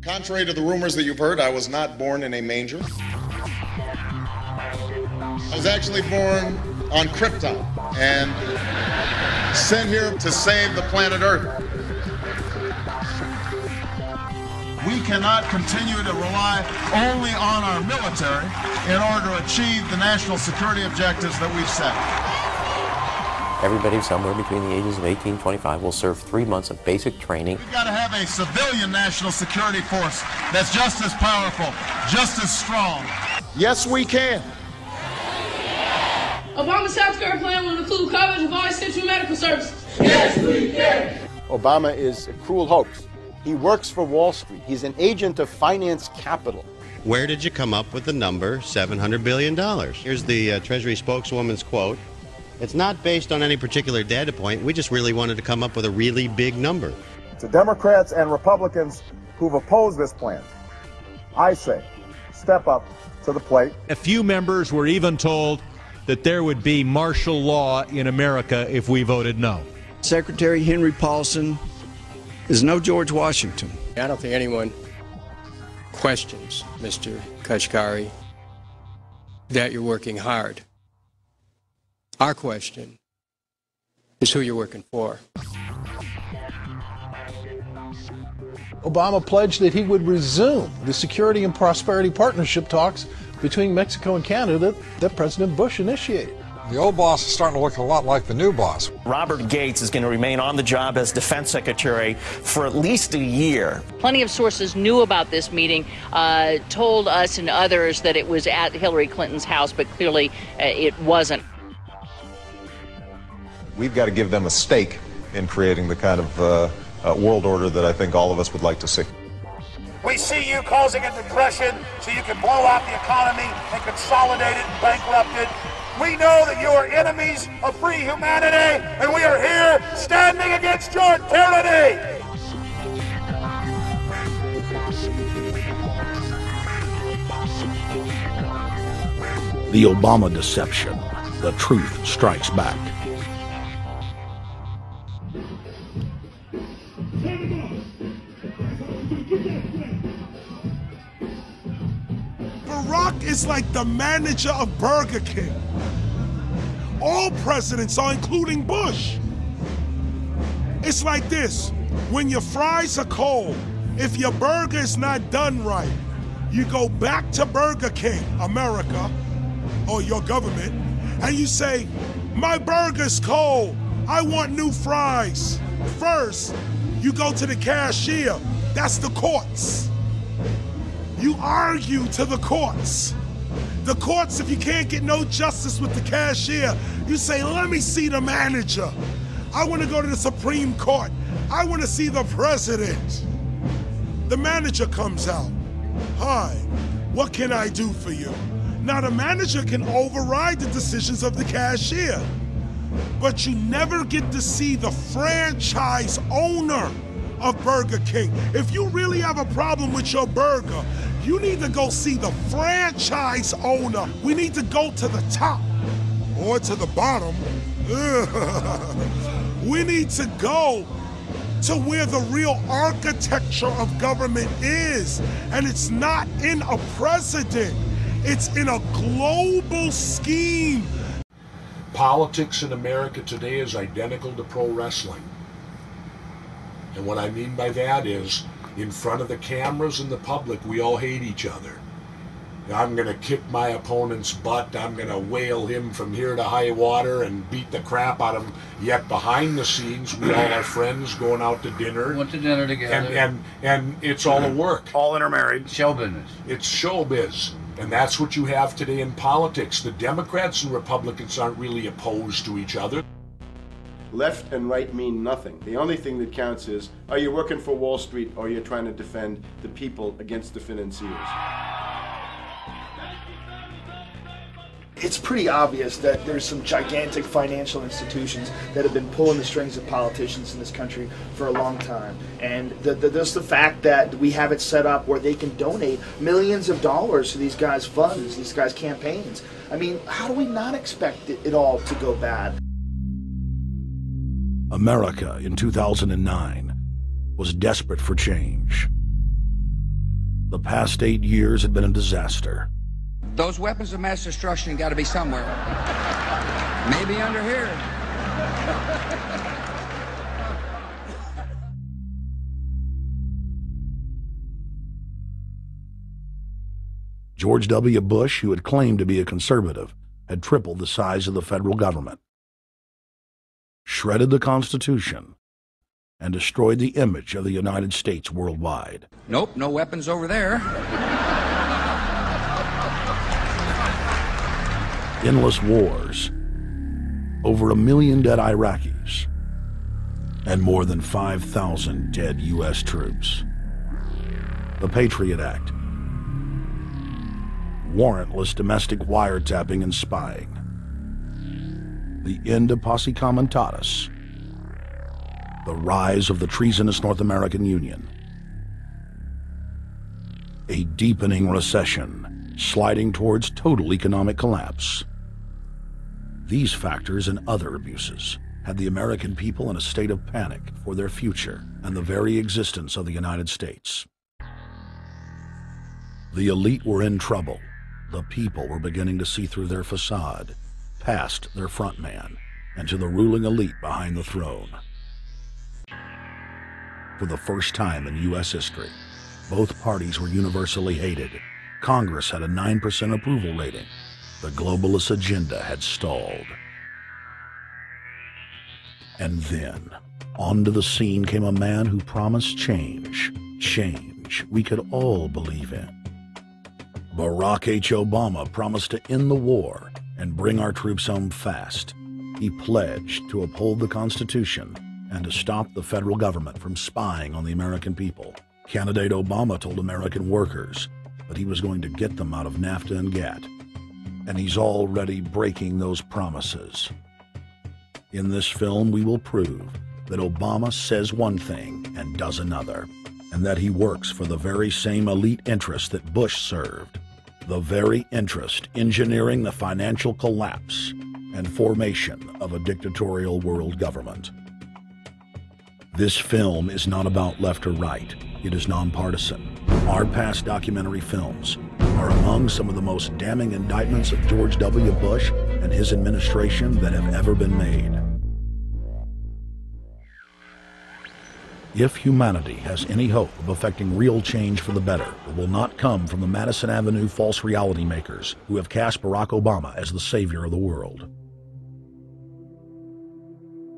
Contrary to the rumors that you've heard, I was not born in a manger. I was actually born on Krypton and sent here to save the planet Earth. We cannot continue to rely only on our military in order to achieve the national security objectives that we've set. Everybody somewhere between the ages of 18 and 25 will serve 3 months of basic training. We've got to have a civilian national security force that's just as powerful, just as strong. Yes, we can. Obama's healthcare plan will include coverage of all essential medical services. Yes, we can. Obama is a cruel hoax. He works for Wall Street. He's an agent of finance capital. Where did you come up with the number $700 billion? Here's the Treasury spokeswoman's quote. It's not based on any particular data point. We just really wanted to come up with a really big number. To Democrats and Republicans who've opposed this plan, I say, step up to the plate. A few members were even told that there would be martial law in America if we voted no. Secretary Henry Paulson is no George Washington. I don't think anyone questions, Mr. Kashkari, that you're working hard. Our question is who you're working for. Obama pledged that he would resume the Security and Prosperity Partnership talks between Mexico and Canada that President Bush initiated. The old boss is starting to look a lot like the new boss. Robert Gates is going to remain on the job as defense secretary for at least a year. Plenty of sources knew about this meeting, told us and others that it was at Hillary Clinton's house, but clearly it wasn't. We've got to give them a stake in creating the kind of world order that I think all of us would like to see. We see you causing a depression so you can blow out the economy and consolidate it and bankrupt it. We know that you are enemies of free humanity, and we are here standing against your tyranny. The Obama deception. The truth strikes back. Barack is like the manager of Burger King. All presidents are, including Bush. It's like this: when your fries are cold, if your burger is not done right, you go back to Burger King, America, or your government, and you say, my burger's cold, I want new fries. First, you go to the cashier, that's the courts. You argue to the courts. The courts, if you can't get no justice with the cashier, you say, let me see the manager. I want to go to the Supreme Court. I want to see the president. The manager comes out. Hi, what can I do for you? Now the manager can override the decisions of the cashier, but you never get to see the franchise owner of Burger King. If you really have a problem with your burger, you need to go see the franchise owner. We need to go to the top or to the bottom. We need to go to where the real architecture of government is. And it's not in a president, it's in a global scheme. Politics in America today is identical to pro wrestling. And what I mean by that is, in front of the cameras and the public, we all hate each other. I'm going to kick my opponent's butt. I'm going to whale him from here to high water and beat the crap out of him. Yet behind the scenes, we all are friends going out to dinner. Went to dinner together. And it's all a work. All intermarried. Show business. It's showbiz. And that's what you have today in politics. The Democrats and Republicans aren't really opposed to each other. Left and right mean nothing. The only thing that counts is, are you working for Wall Street or you're trying to defend the people against the financiers? It's pretty obvious that there's some gigantic financial institutions that have been pulling the strings of politicians in this country for a long time. And there's the fact that we have it set up where they can donate millions of dollars to these guys' funds, these guys' campaigns. I mean, how do we not expect it all to go bad? America in 2009 was desperate for change. The past 8 years had been a disaster. Those weapons of mass destruction got to be somewhere. Maybe under here. George W. Bush, who had claimed to be a conservative, had tripled the size of the federal government, shredded the Constitution, and destroyed the image of the United States worldwide. Nope, no weapons over there. Endless wars, over 1 million dead Iraqis, and more than 5,000 dead U.S. troops. The Patriot Act, warrantless domestic wiretapping and spying, the end of Posse Comitatus, the rise of the treasonous North American Union, a deepening recession sliding towards total economic collapse. These factors and other abuses had the American people in a state of panic for their future and the very existence of the United States. The elite were in trouble. The people were beginning to see through their facade, past their front man, and to the ruling elite behind the throne. For the first time in U.S. history, both parties were universally hated. Congress had a 9% approval rating. The globalist agenda had stalled. And then, onto the scene came a man who promised change. Change we could all believe in. Barack H. Obama promised to end the war and bring our troops home fast. He pledged to uphold the Constitution and to stop the federal government from spying on the American people. Candidate Obama told American workers that he was going to get them out of NAFTA and GATT, and he's already breaking those promises. In this film, we will prove that Obama says one thing and does another, and that he works for the very same elite interests that Bush served, the very interest engineering the financial collapse and formation of a dictatorial world government. This film is not about left or right. It is nonpartisan. Our past documentary films are among some of the most damning indictments of George W. Bush and his administration that have ever been made. If humanity has any hope of effecting real change for the better, it will not come from the Madison Avenue false reality makers who have cast Barack Obama as the savior of the world.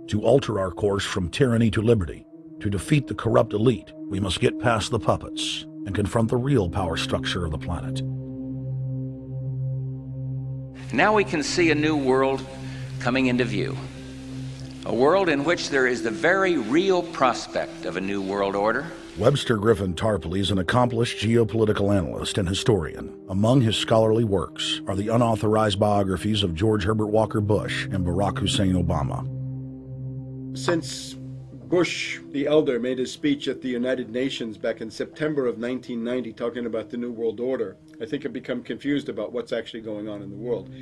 To alter our course from tyranny to liberty, to defeat the corrupt elite, we must get past the puppets and confront the real power structure of the planet. Now we can see a new world coming into view. A world in which there is the very real prospect of a new world order. Webster Griffin Tarpley is an accomplished geopolitical analyst and historian. Among his scholarly works are the unauthorized biographies of George Herbert Walker Bush and Barack Hussein Obama. Since Bush the elder made his speech at the United Nations back in September of 1990 talking about the New World Order, I think I've become confused about what's actually going on in the world.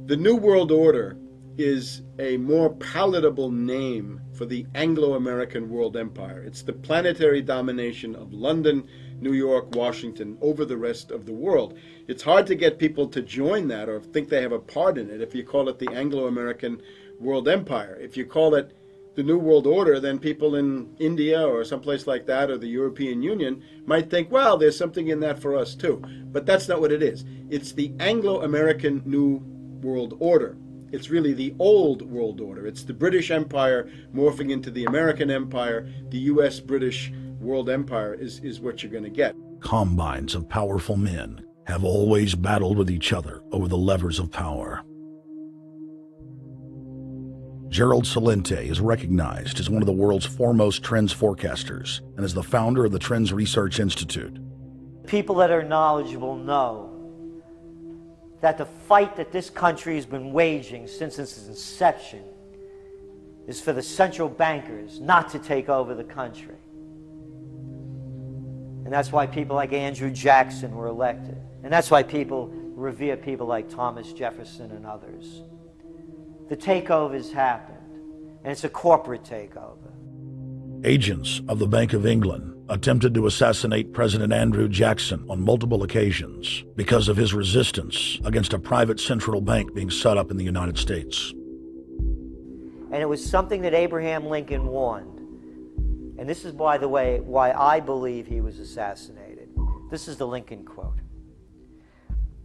The New World Order is a more palatable name for the Anglo-American world empire. It's the planetary domination of London, New York, Washington over the rest of the world. It's hard to get people to join that or think they have a part in it if you call it the Anglo-American world empire. If you call it the New World Order, then people in India or someplace like that or the European Union might think, well, there's something in that for us too. But that's not what it is. It's the Anglo-American New World Order. It's really the old world order. It's the British Empire morphing into the American Empire. The U.S.-British world empire is what you're going to get. Combines of powerful men have always battled with each other over the levers of power. Gerald Celente is recognized as one of the world's foremost trends forecasters and is the founder of the Trends Research Institute. People that are knowledgeable know that the fight that this country has been waging since its inception is for the central bankers not to take over the country. And that's why people like Andrew Jackson were elected. And that's why people revere people like Thomas Jefferson and others. The takeover's happened, and it's a corporate takeover. Agents of the Bank of England, attempted to assassinate President Andrew Jackson on multiple occasions because of his resistance against a private central bank being set up in the United States. And it was something that Abraham Lincoln warned. And this is, by the way, why I believe he was assassinated. This is the Lincoln quote.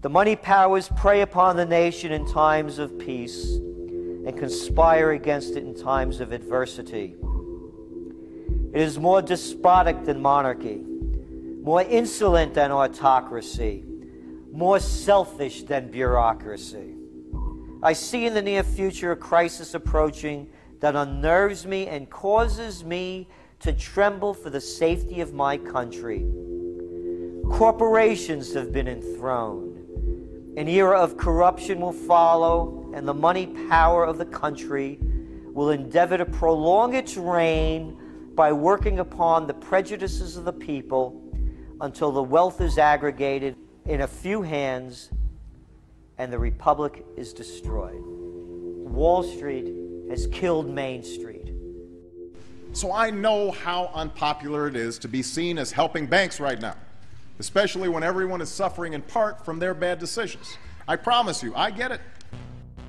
"The money powers prey upon the nation in times of peace and conspire against it in times of adversity. It is more despotic than monarchy, more insolent than autocracy, more selfish than bureaucracy. I see in the near future a crisis approaching that unnerves me and causes me to tremble for the safety of my country. Corporations have been enthroned. An era of corruption will follow, and the money power of the country will endeavor to prolong its reign by working upon the prejudices of the people until the wealth is aggregated in a few hands and the republic is destroyed. Wall Street has killed Main Street." So I know how unpopular it is to be seen as helping banks right now, especially when everyone is suffering in part from their bad decisions. I promise you, I get it.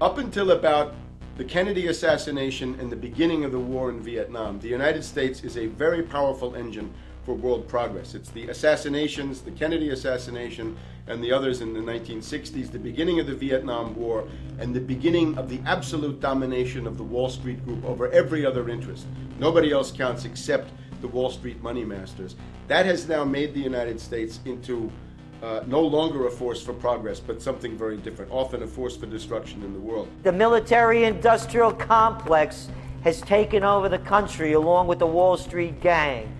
Up until about the Kennedy assassination and the beginning of the war in Vietnam, the United States is a very powerful engine for world progress. It's the assassinations, the Kennedy assassination, and the others in the 1960s, the beginning of the Vietnam War, and the beginning of the absolute domination of the Wall Street Group over every other interest. Nobody else counts except the Wall Street money masters. That has now made the United States into no longer a force for progress, but something very different, often a force for destruction in the world. The military-industrial complex has taken over the country along with the Wall Street gang.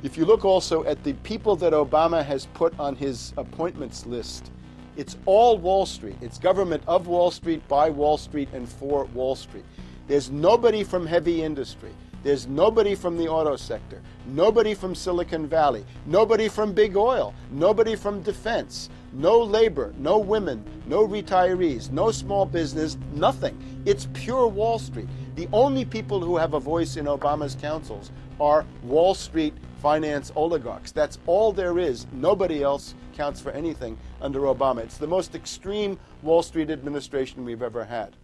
If you look also at the people that Obama has put on his appointments list, it's all Wall Street. It's government of Wall Street, by Wall Street, and for Wall Street. There's nobody from heavy industry. There's nobody from the auto sector, nobody from Silicon Valley, nobody from big oil, nobody from defense, no labor, no women, no retirees, no small business, nothing. It's pure Wall Street. The only people who have a voice in Obama's councils are Wall Street finance oligarchs. That's all there is. Nobody else counts for anything under Obama. It's the most extreme Wall Street administration we've ever had.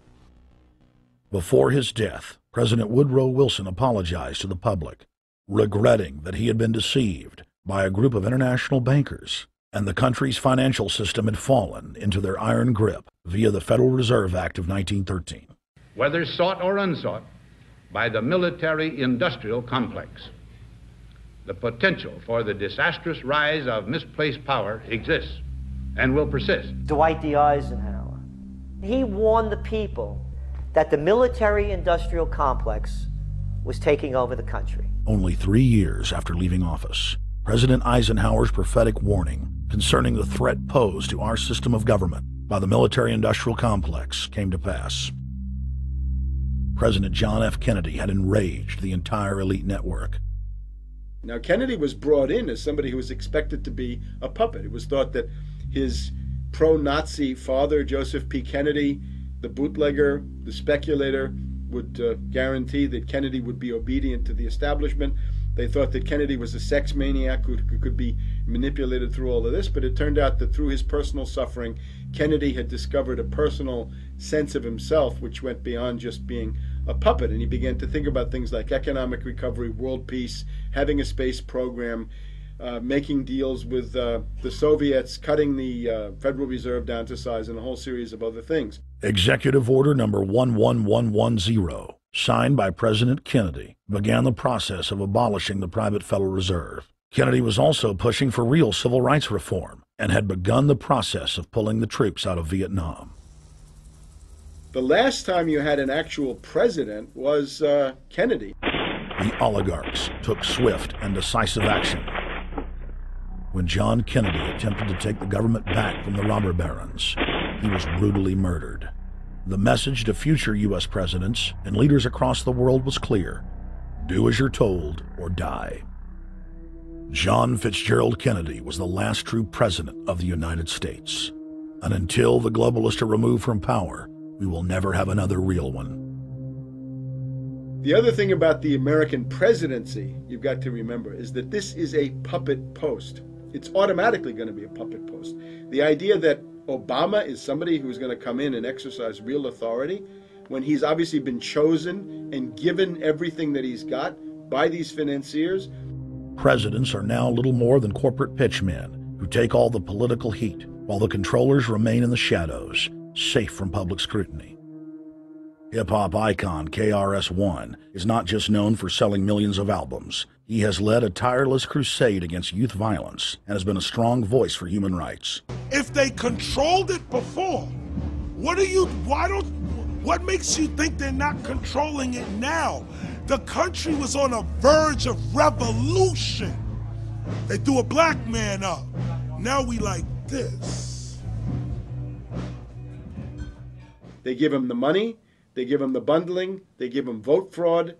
Before his death, President Woodrow Wilson apologized to the public, regretting that he had been deceived by a group of international bankers and the country's financial system had fallen into their iron grip via the Federal Reserve Act of 1913. Whether sought or unsought by the military-industrial complex, the potential for the disastrous rise of misplaced power exists and will persist. Dwight D. Eisenhower, he warned the people that the military-industrial complex was taking over the country. Only 3 years after leaving office, President Eisenhower's prophetic warning concerning the threat posed to our system of government by the military-industrial complex came to pass. President John F. Kennedy had enraged the entire elite network. Now, Kennedy was brought in as somebody who was expected to be a puppet. It was thought that his pro-Nazi father, Joseph P. Kennedy, the bootlegger, the speculator, would guarantee that Kennedy would be obedient to the establishment. They thought that Kennedy was a sex maniac who could be manipulated through all of this, but it turned out that through his personal suffering, Kennedy had discovered a personal sense of himself which went beyond just being a puppet, and he began to think about things like economic recovery, world peace, having a space program, making deals with the Soviets, cutting the Federal Reserve down to size, and a whole series of other things. Executive Order number 11110, signed by President Kennedy, began the process of abolishing the private Federal Reserve. Kennedy was also pushing for real civil rights reform and had begun the process of pulling the troops out of Vietnam. The last time you had an actual president was Kennedy. The oligarchs took swift and decisive action. When John Kennedy attempted to take the government back from the robber barons, he was brutally murdered. The message to future U.S. presidents and leaders across the world was clear: do as you're told or die. John Fitzgerald Kennedy was the last true president of the United States. And until the globalists are removed from power, we will never have another real one. The other thing about the American presidency you've got to remember is that this is a puppet post. It's automatically going to be a puppet post. The idea that Obama is somebody who's going to come in and exercise real authority when he's obviously been chosen and given everything that he's got by these financiers. Presidents are now little more than corporate pitchmen who take all the political heat, while the controllers remain in the shadows, safe from public scrutiny. Hip-hop icon KRS-One is not just known for selling millions of albums. He has led a tireless crusade against youth violence and has been a strong voice for human rights. If they controlled it before, what makes you think they're not controlling it now? The country was on a verge of revolution. They threw a black man up. Now we like this. They give him the money, they give him the bundling, they give him vote fraud,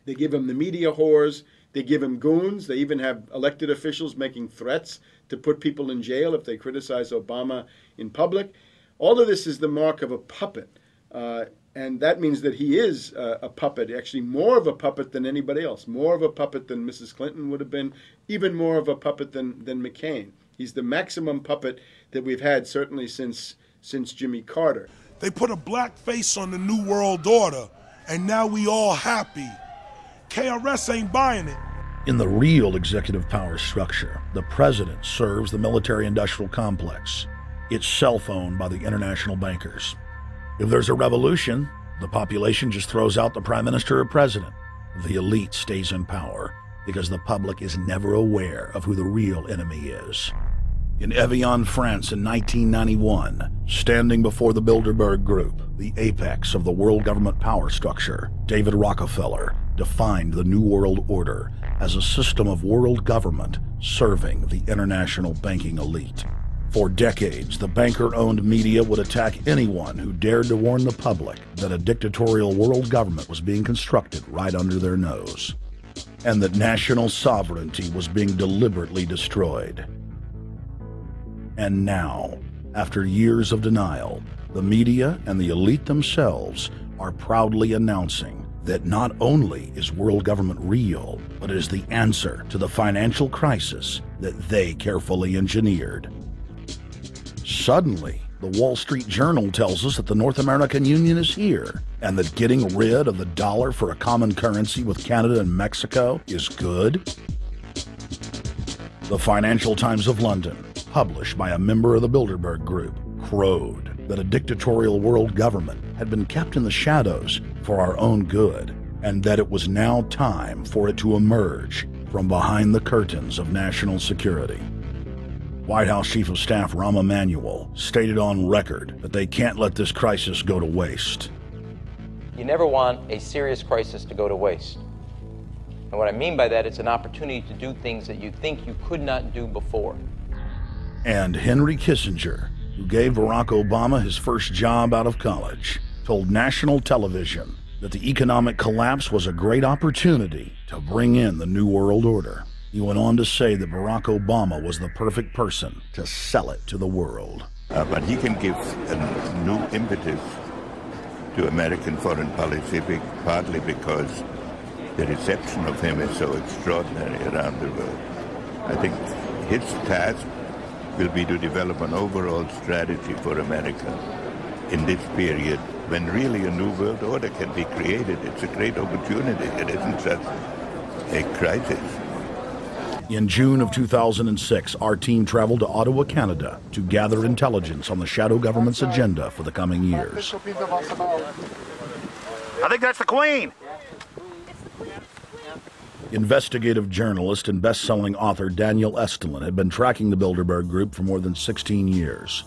they give him the media whores, they give him goons, they even have elected officials making threats to put people in jail if they criticize Obama in public. All of this is the mark of a puppet. And that means that he is a puppet, actually more of a puppet than anybody else, more of a puppet than Mrs. Clinton would have been, even more of a puppet than McCain. He's the maximum puppet that we've had certainly since Jimmy Carter. They put a black face on the New World Order, and now we all happy. KRS ain't buying it. In the real executive power structure, the president serves the military-industrial complex. It's self-owned by the international bankers. If there's a revolution, the population just throws out the prime minister or president. The elite stays in power because the public is never aware of who the real enemy is. In Evian, France in 1991, standing before the Bilderberg Group, the apex of the world government power structure, David Rockefeller defined the New World Order as a system of world government serving the international banking elite. For decades, the banker-owned media would attack anyone who dared to warn the public that a dictatorial world government was being constructed right under their nose, and that national sovereignty was being deliberately destroyed. And now, after years of denial, the media and the elite themselves are proudly announcing that not only is world government real, but it is the answer to the financial crisis that they carefully engineered. Suddenly, the Wall Street Journal tells us that the North American Union is here, and that getting rid of the dollar for a common currency with Canada and Mexico is good. The Financial Times of London, published by a member of the Bilderberg Group, crowed that a dictatorial world government had been kept in the shadows for our own good, and that it was now time for it to emerge from behind the curtains of national security. White House Chief of Staff Rahm Emanuel stated on record that they can't let this crisis go to waste. You never want a serious crisis to go to waste. And what I mean by that, it's an opportunity to do things that you think you could not do before. And Henry Kissinger, who gave Barack Obama his first job out of college, told national television that the economic collapse was a great opportunity to bring in the New World Order. He went on to say that Barack Obama was the perfect person to sell it to the world. But he can give a new impetus to American foreign policy, partly because the reception of him is so extraordinary around the world. I think his task will be to develop an overall strategy for America in this period when really a new world order can be created. It's a great opportunity. It isn't just a crisis. In June of 2006, our team traveled to Ottawa, Canada, to gather intelligence on the shadow government's agenda for the coming years. I think that's the Queen. Investigative journalist and best-selling author Daniel Estulin had been tracking the Bilderberg Group for more than 16 years.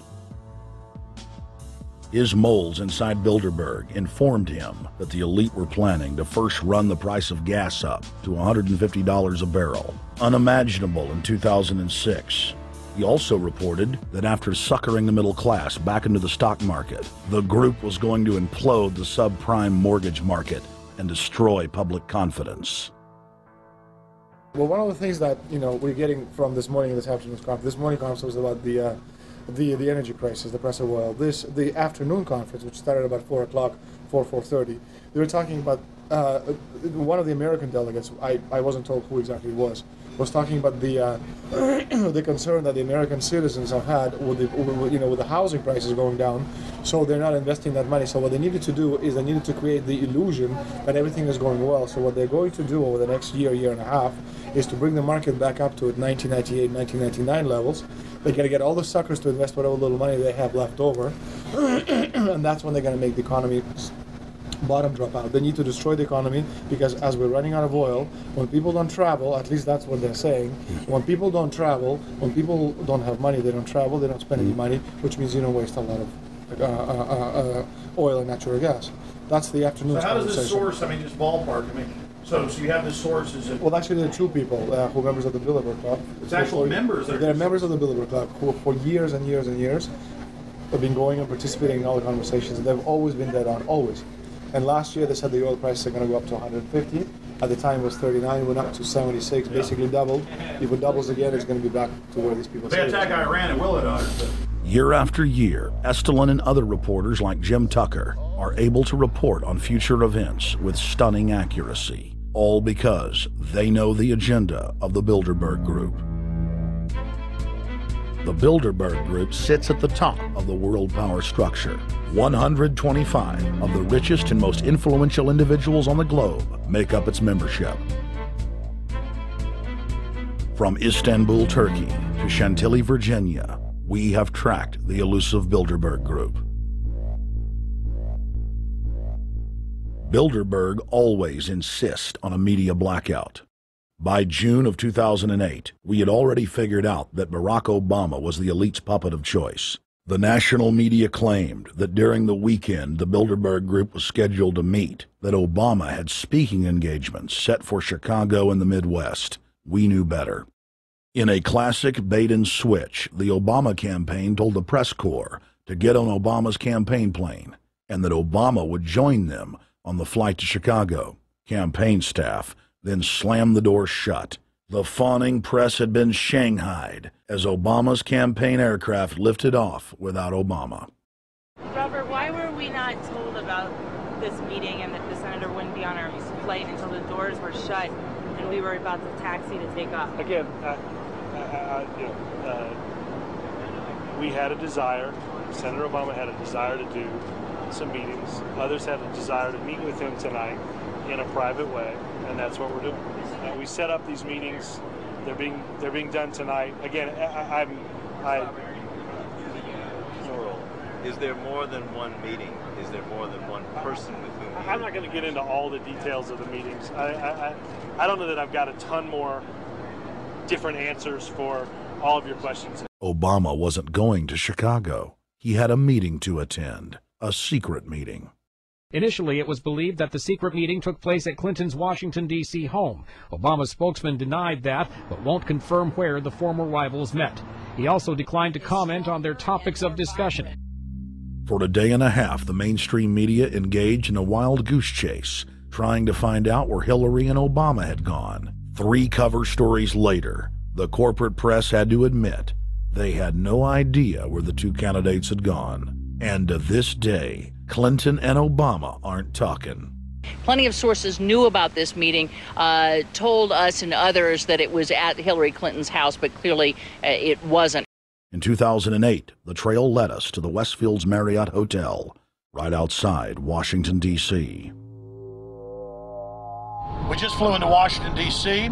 His moles inside Bilderberg informed him that the elite were planning to first run the price of gas up to $150 a barrel, unimaginable in 2006. He also reported that after suckering the middle class back into the stock market, the group was going to implode the subprime mortgage market and destroy public confidence. Well, one of the things that we're getting from this morning and this afternoon's conference, this morning conference was about the energy crisis, the price of oil. The afternoon conference, which started about 4 o'clock, 4:30, they were talking about one of the American delegates, I wasn't told who exactly it was talking about the the concern that the American citizens have had with the housing prices going down, so they're not investing that money. So what they needed to do is they needed to create the illusion that everything is going well. So what they're going to do over the next year and a half is to bring the market back up to 1998, 1999 levels. They're going to get all the suckers to invest whatever little money they have left over, and that's when they're going to make the economy bottom drop out. They need to destroy the economy because as we're running out of oil, when people don't travel, at least that's what they're saying, when people don't travel, when people don't have money, they don't travel, they don't spend any money, which means you don't waste a lot of oil and natural gas. That's the afternoon. So how does this source, just ballpark, so you have the sources. Well, actually, there are two people who are members of the Bilderberg Club. It's actual members. They're members of the Bilderberg Club who for years and years and years have been going and participating in all the conversations. They've always been dead on, always. And last year they said the oil prices are going to go up to 150. At the time it was 39, it went up to 76, basically doubled. If it doubles again, it's going to be back to where these people say. They attack Iran, it will it. Year after year, Estelin and other reporters like Jim Tucker are able to report on future events with stunning accuracy, all because they know the agenda of the Bilderberg Group. The Bilderberg Group sits at the top of the world power structure. 125 of the richest and most influential individuals on the globe make up its membership. From Istanbul, Turkey to Chantilly, Virginia, we have tracked the elusive Bilderberg Group. Bilderberg always insist on a media blackout. By June of 2008, we had already figured out that Barack Obama was the elite's puppet of choice. The national media claimed that during the weekend the Bilderberg Group was scheduled to meet, that Obama had speaking engagements set for Chicago and the Midwest. We knew better. In a classic bait-and-switch, the Obama campaign told the press corps to get on Obama's campaign plane, and that Obama would join them on the flight to Chicago. Campaign staff then slammed the door shut. The fawning press had been shanghaied as Obama's campaign aircraft lifted off without Obama. Robert, why were we not told about this meeting and that the senator wouldn't be on our flight until the doors were shut and we were about to taxi to take off? Again, we had a desire, Senator Obama had a desire to do some meetings. Others had a desire to meet with him tonight in a private way, and that's what we're doing. We set up these meetings. They're being done tonight. Again, Is there more than one meeting? Is there more than one person with whom? I'm not going to get into all the details of the meetings. I don't know that I've got a ton more different answers for all of your questions. Obama wasn't going to Chicago. He had a meeting to attend, a secret meeting. Initially, it was believed that the secret meeting took place at Clinton's Washington, D.C. home. Obama's spokesman denied that, but won't confirm where the former rivals met. He also declined to comment on their topics of discussion. For a day and a half, the mainstream media engaged in a wild goose chase, trying to find out where Hillary and Obama had gone. 3 cover stories later, the corporate press had to admit they had no idea where the two candidates had gone. And to this day, Clinton and Obama aren't talking. Plenty of sources knew about this meeting, told us and others that it was at Hillary Clinton's house, but clearly it wasn't. In 2008, the trail led us to the Westfields Marriott Hotel, right outside Washington, D.C. We just flew into Washington, D.C.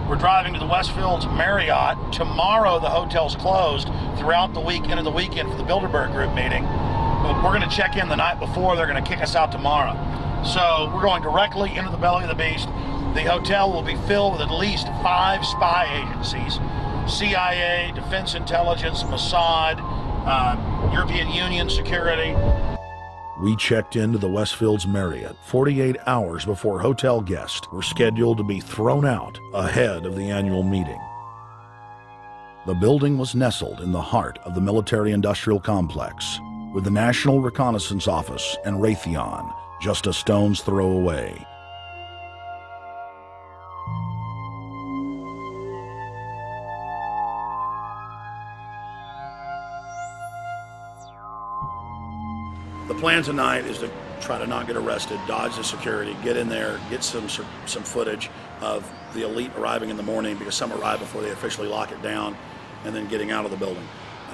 We're driving to the Westfields Marriott. Tomorrow, the hotel's closed throughout the week into the weekend for the Bilderberg Group meeting. But we're going to check in the night before. They're going to kick us out tomorrow. So we're going directly into the belly of the beast. The hotel will be filled with at least 5 spy agencies: CIA, Defense Intelligence, Mossad, European Union Security. We checked into the Westfields Marriott 48 hours before hotel guests were scheduled to be thrown out ahead of the annual meeting. The building was nestled in the heart of the military-industrial complex, with the National Reconnaissance Office and Raytheon just a stone's throw away. The plan tonight is to try to not get arrested, dodge the security, get in there, get some footage of the elite arriving in the morning, because some arrive before they officially lock it down, and then getting out of the building.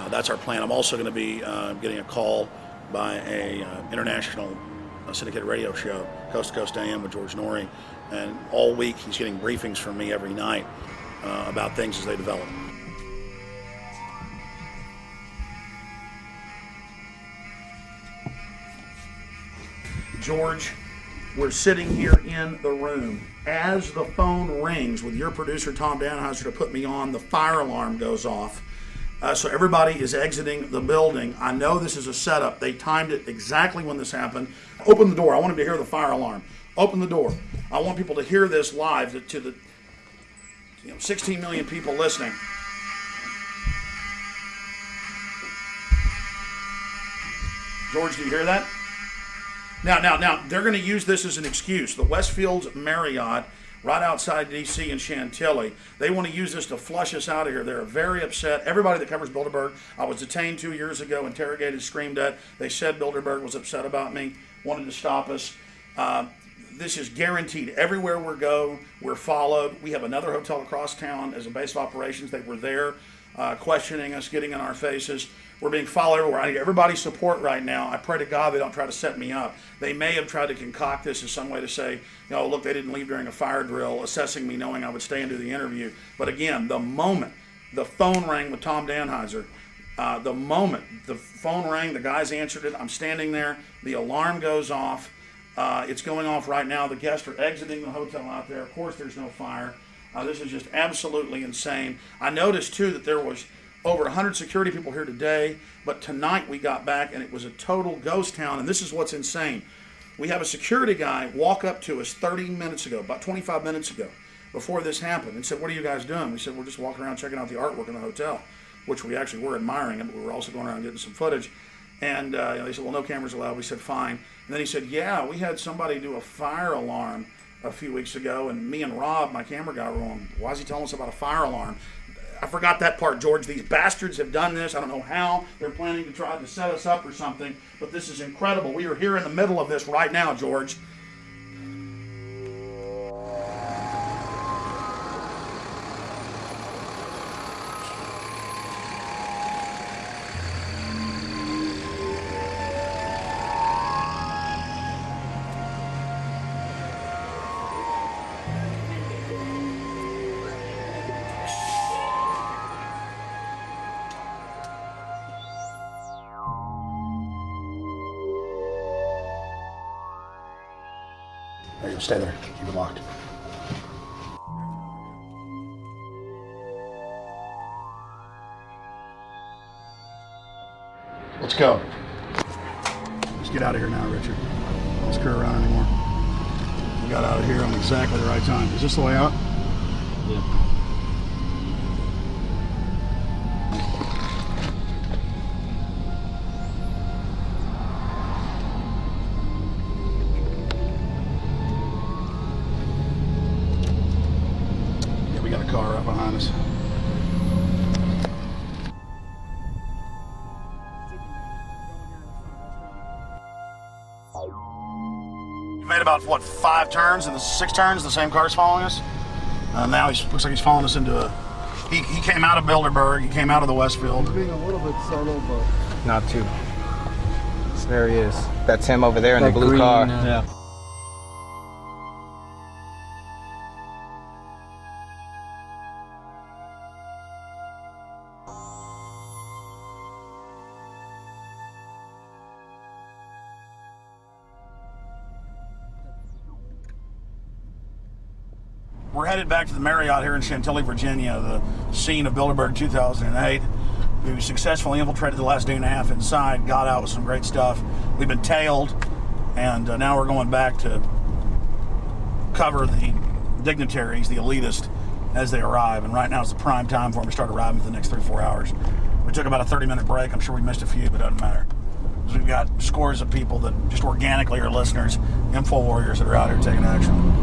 That's our plan. I'm also going to be getting a call by a international syndicated radio show, Coast to Coast AM with George Norrie, and all week he's getting briefings from me every night about things as they develop. George, we're sitting here in the room. As the phone rings with your producer, Tom Danheiser, to put me on, the fire alarm goes off. So everybody is exiting the building. I know this is a setup. They timed it exactly when this happened. Open the door. I want them to hear the fire alarm. Open the door. I want people to hear this live to the 16 million people listening. George, do you hear that? Now, they're going to use this as an excuse. The Westfields Marriott, right outside D.C. in Chantilly, they want to use this to flush us out of here. They're very upset. Everybody that covers Bilderberg, I was detained 2 years ago, interrogated, screamed at. They said Bilderberg was upset about me, wanted to stop us. This is guaranteed. Everywhere we go, we're followed. We have another hotel across town as a base of operations. They were there questioning us, getting in our faces. We're being followed everywhere. I need everybody's support right now. I pray to God they don't try to set me up. They may have tried to concoct this as some way to say, look, they didn't leave during a fire drill, assessing me, knowing I would stay and do the interview. But again, the moment the phone rang with Tom Danheiser, the moment the phone rang, the guys answered it, I'm standing there, the alarm goes off. It's going off right now. The guests are exiting the hotel out there. Of course, there's no fire. This is just absolutely insane. I noticed, too, that there was over 100 security people here today, but tonight we got back and it was a total ghost town, and this is what's insane. We have a security guy walk up to us 30 minutes ago, about 25 minutes ago, before this happened, and said, "What are you guys doing?" We said, "We're just walking around checking out the artwork in the hotel," which we actually were admiring, but we were also going around getting some footage. And they said, "Well, no cameras allowed." We said, "Fine." And then he said, "Yeah, we had somebody do a fire alarm a few weeks ago, and me and Rob, my camera guy, were on, why is he telling us about a fire alarm?" I forgot that part, George. These bastards have done this. I don't know how. They're planning to try to set us up or something, but this is incredible. We are here in the middle of this right now, George. There you go. Stay there. Keep it locked. Let's go. Let's get out of here now, Richard. Don't screw around anymore. We got out of here on exactly the right time. Is this the way out? Yeah. Car right behind us. We made about, what, 5 turns and 6 turns, the same car's following us. Now he looks like he's following us into a... He came out of Bilderberg, he came out of the Westfield. He's being a little bit subtle, but... Not too. There he is. That's him over there in the blue green car. Yeah. We're headed back to the Marriott here in Chantilly, Virginia, the scene of Bilderberg 2008. We successfully infiltrated the last day and a half inside, got out with some great stuff. We've been tailed, and now we're going back to cover the dignitaries, the elitists, as they arrive. And right now is the prime time for them to start arriving for the next 3-4 hours. We took about a 30-minute break. I'm sure we missed a few, but it doesn't matter. Because we've got scores of people that just organically are listeners, info warriors that are out here taking action.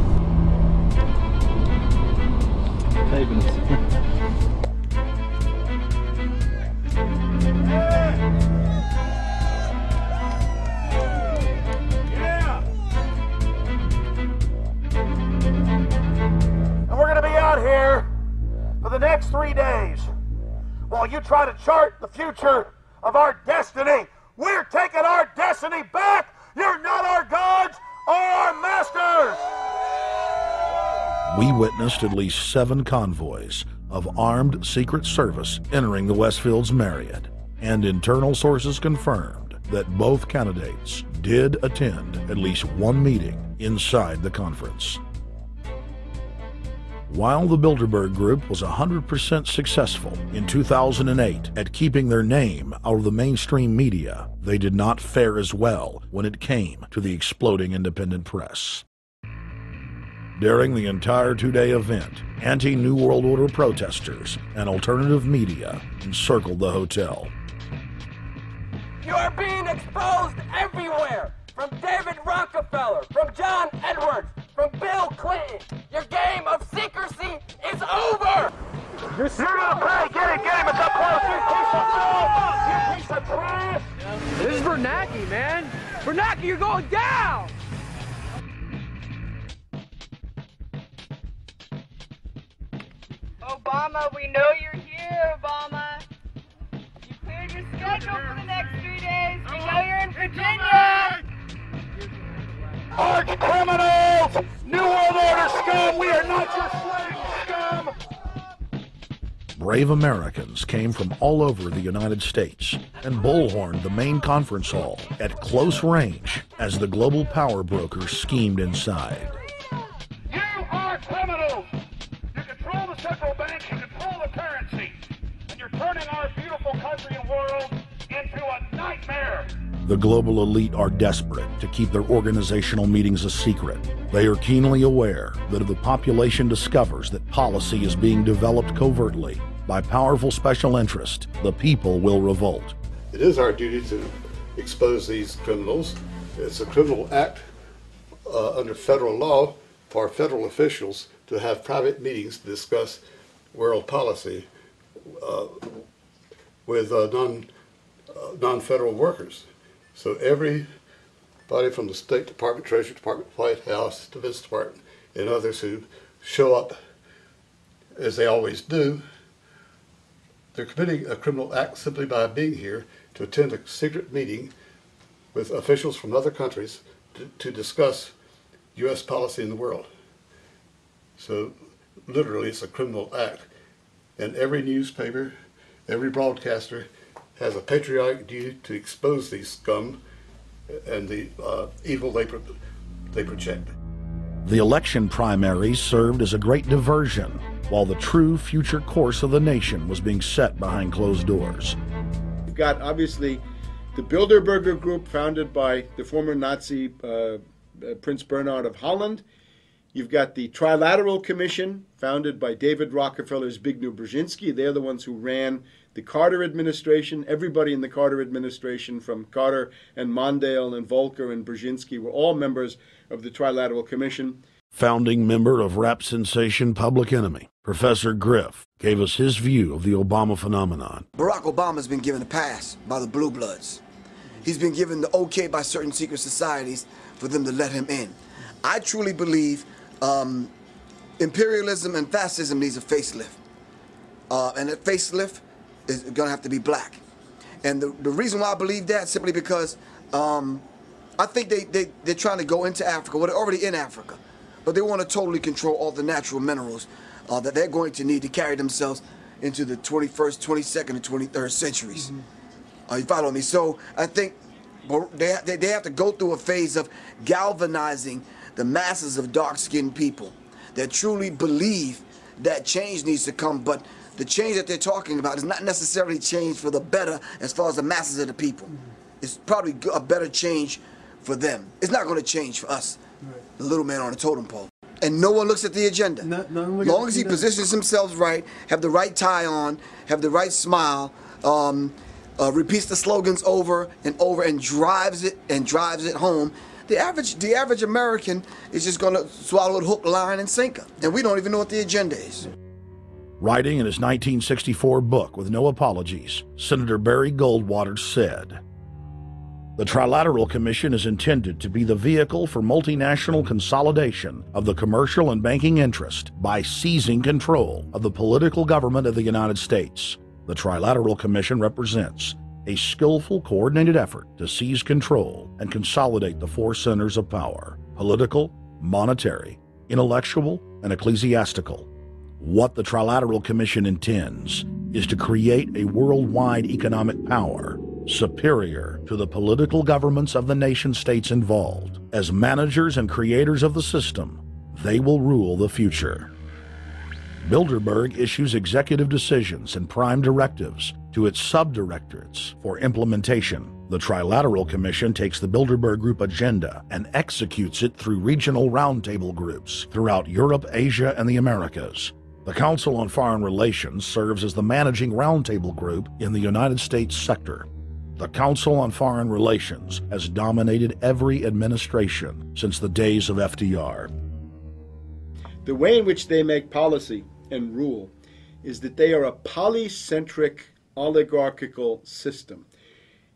Yeah! the next 3 days, while you try to chart the future of our destiny, we're taking our destiny back. You're not our gods or our masters. We witnessed at least 7 convoys of armed Secret Service entering the Westfield's Marriott, and internal sources confirmed that both candidates did attend at least one meeting inside the conference. While the Bilderberg Group was 100% successful in 2008 at keeping their name out of the mainstream media, they did not fare as well when it came to the exploding independent press. During the entire 2-day event, anti-New World Order protesters and alternative media encircled the hotel. You are being exposed everywhere! From David Rockefeller, from John Edwards, from Bill Clinton. Your game of secrecy is over! You're gonna pay! Get him! It's up close! You piece of filth! You piece of trash! This is Bernanke, man! Bernanke, you're going down! Obama, we know you're here, Obama. You cleared your schedule for the next 3 days. We know you're in Virginia. Arch criminals! New World Order scum! We are not your slave scum! Brave Americans came from all over the United States and bullhorned the main conference hall at close range as the global power brokers schemed inside. You are criminals! You control the central bank, you control the currency, and you're turning our beautiful country and world into a nightmare! The global elite are desperate to keep their organizational meetings a secret. They are keenly aware that if the population discovers that policy is being developed covertly by powerful special interest, the people will revolt. It is our duty to expose these criminals. It's a criminal act under federal law for federal officials to have private meetings to discuss world policy with non-federal workers. So everybody from the State Department, Treasury Department, White House, Defense Department, and others who show up, as they always do, they're committing a criminal act simply by being here to attend a secret meeting with officials from other countries to discuss U.S. policy in the world. So literally it's a criminal act. And every newspaper, every broadcaster has a patriotic duty to expose these scum and the evil they project. The election primaries served as a great diversion, while the true future course of the nation was being set behind closed doors. You've got, obviously, the Bilderberger Group, founded by the former Nazi Prince Bernhard of Holland. You've got the Trilateral Commission, founded by David Rockefeller's Zbigniew Brzezinski. They're the ones who ran the Carter administration. Everybody in the Carter administration, from Carter and Mondale and Volcker and Brzezinski, were all members of the Trilateral Commission. Founding member of rap sensation Public Enemy, Professor Griff, gave us his view of the Obama phenomenon. Barack Obama's been given a pass by the Blue Bloods. He's been given the okay by certain secret societies for them to let him in. I truly believe imperialism and fascism needs a facelift. And that facelift is going to have to be black. And the reason why I believe that, simply because I think they're trying to go into Africa. Well, they're already in Africa. But they want to totally control all the natural minerals that they're going to need to carry themselves into the 21st, 22nd, and 23rd centuries. You follow me? So I think they have to go through a phase of galvanizing the masses of dark-skinned people that truly believe that change needs to come, but the change that they're talking about is not necessarily change for the better as far as the masses of the people. It's probably a better change for them. It's not going to change for us, the little man on the totem pole. And no one looks at the agenda. As long as he positions himself right, have the right tie on, have the right smile, repeats the slogans over and over and drives it home, the average American is just going to swallow it hook, line, and sinker. And we don't even know what the agenda is. Writing in his 1964 book, With No Apologies, Senator Barry Goldwater said, The Trilateral Commission is intended to be the vehicle for multinational consolidation of the commercial and banking interest by seizing control of the political government of the United States. The Trilateral Commission represents a skillful, coordinated effort to seize control and consolidate the four centers of power: political, monetary, intellectual, and ecclesiastical. What the Trilateral Commission intends is to create a worldwide economic power superior to the political governments of the nation-states involved. As managers and creators of the system, they will rule the future. Bilderberg issues executive decisions and prime directives to its subdirectorates for implementation. The Trilateral Commission takes the Bilderberg Group agenda and executes it through regional roundtable groups throughout Europe, Asia, and the Americas. The Council on Foreign Relations serves as the managing roundtable group in the United States sector. The Council on Foreign Relations has dominated every administration since the days of FDR. The way in which they make policy and rule is that they are a polycentric oligarchical system.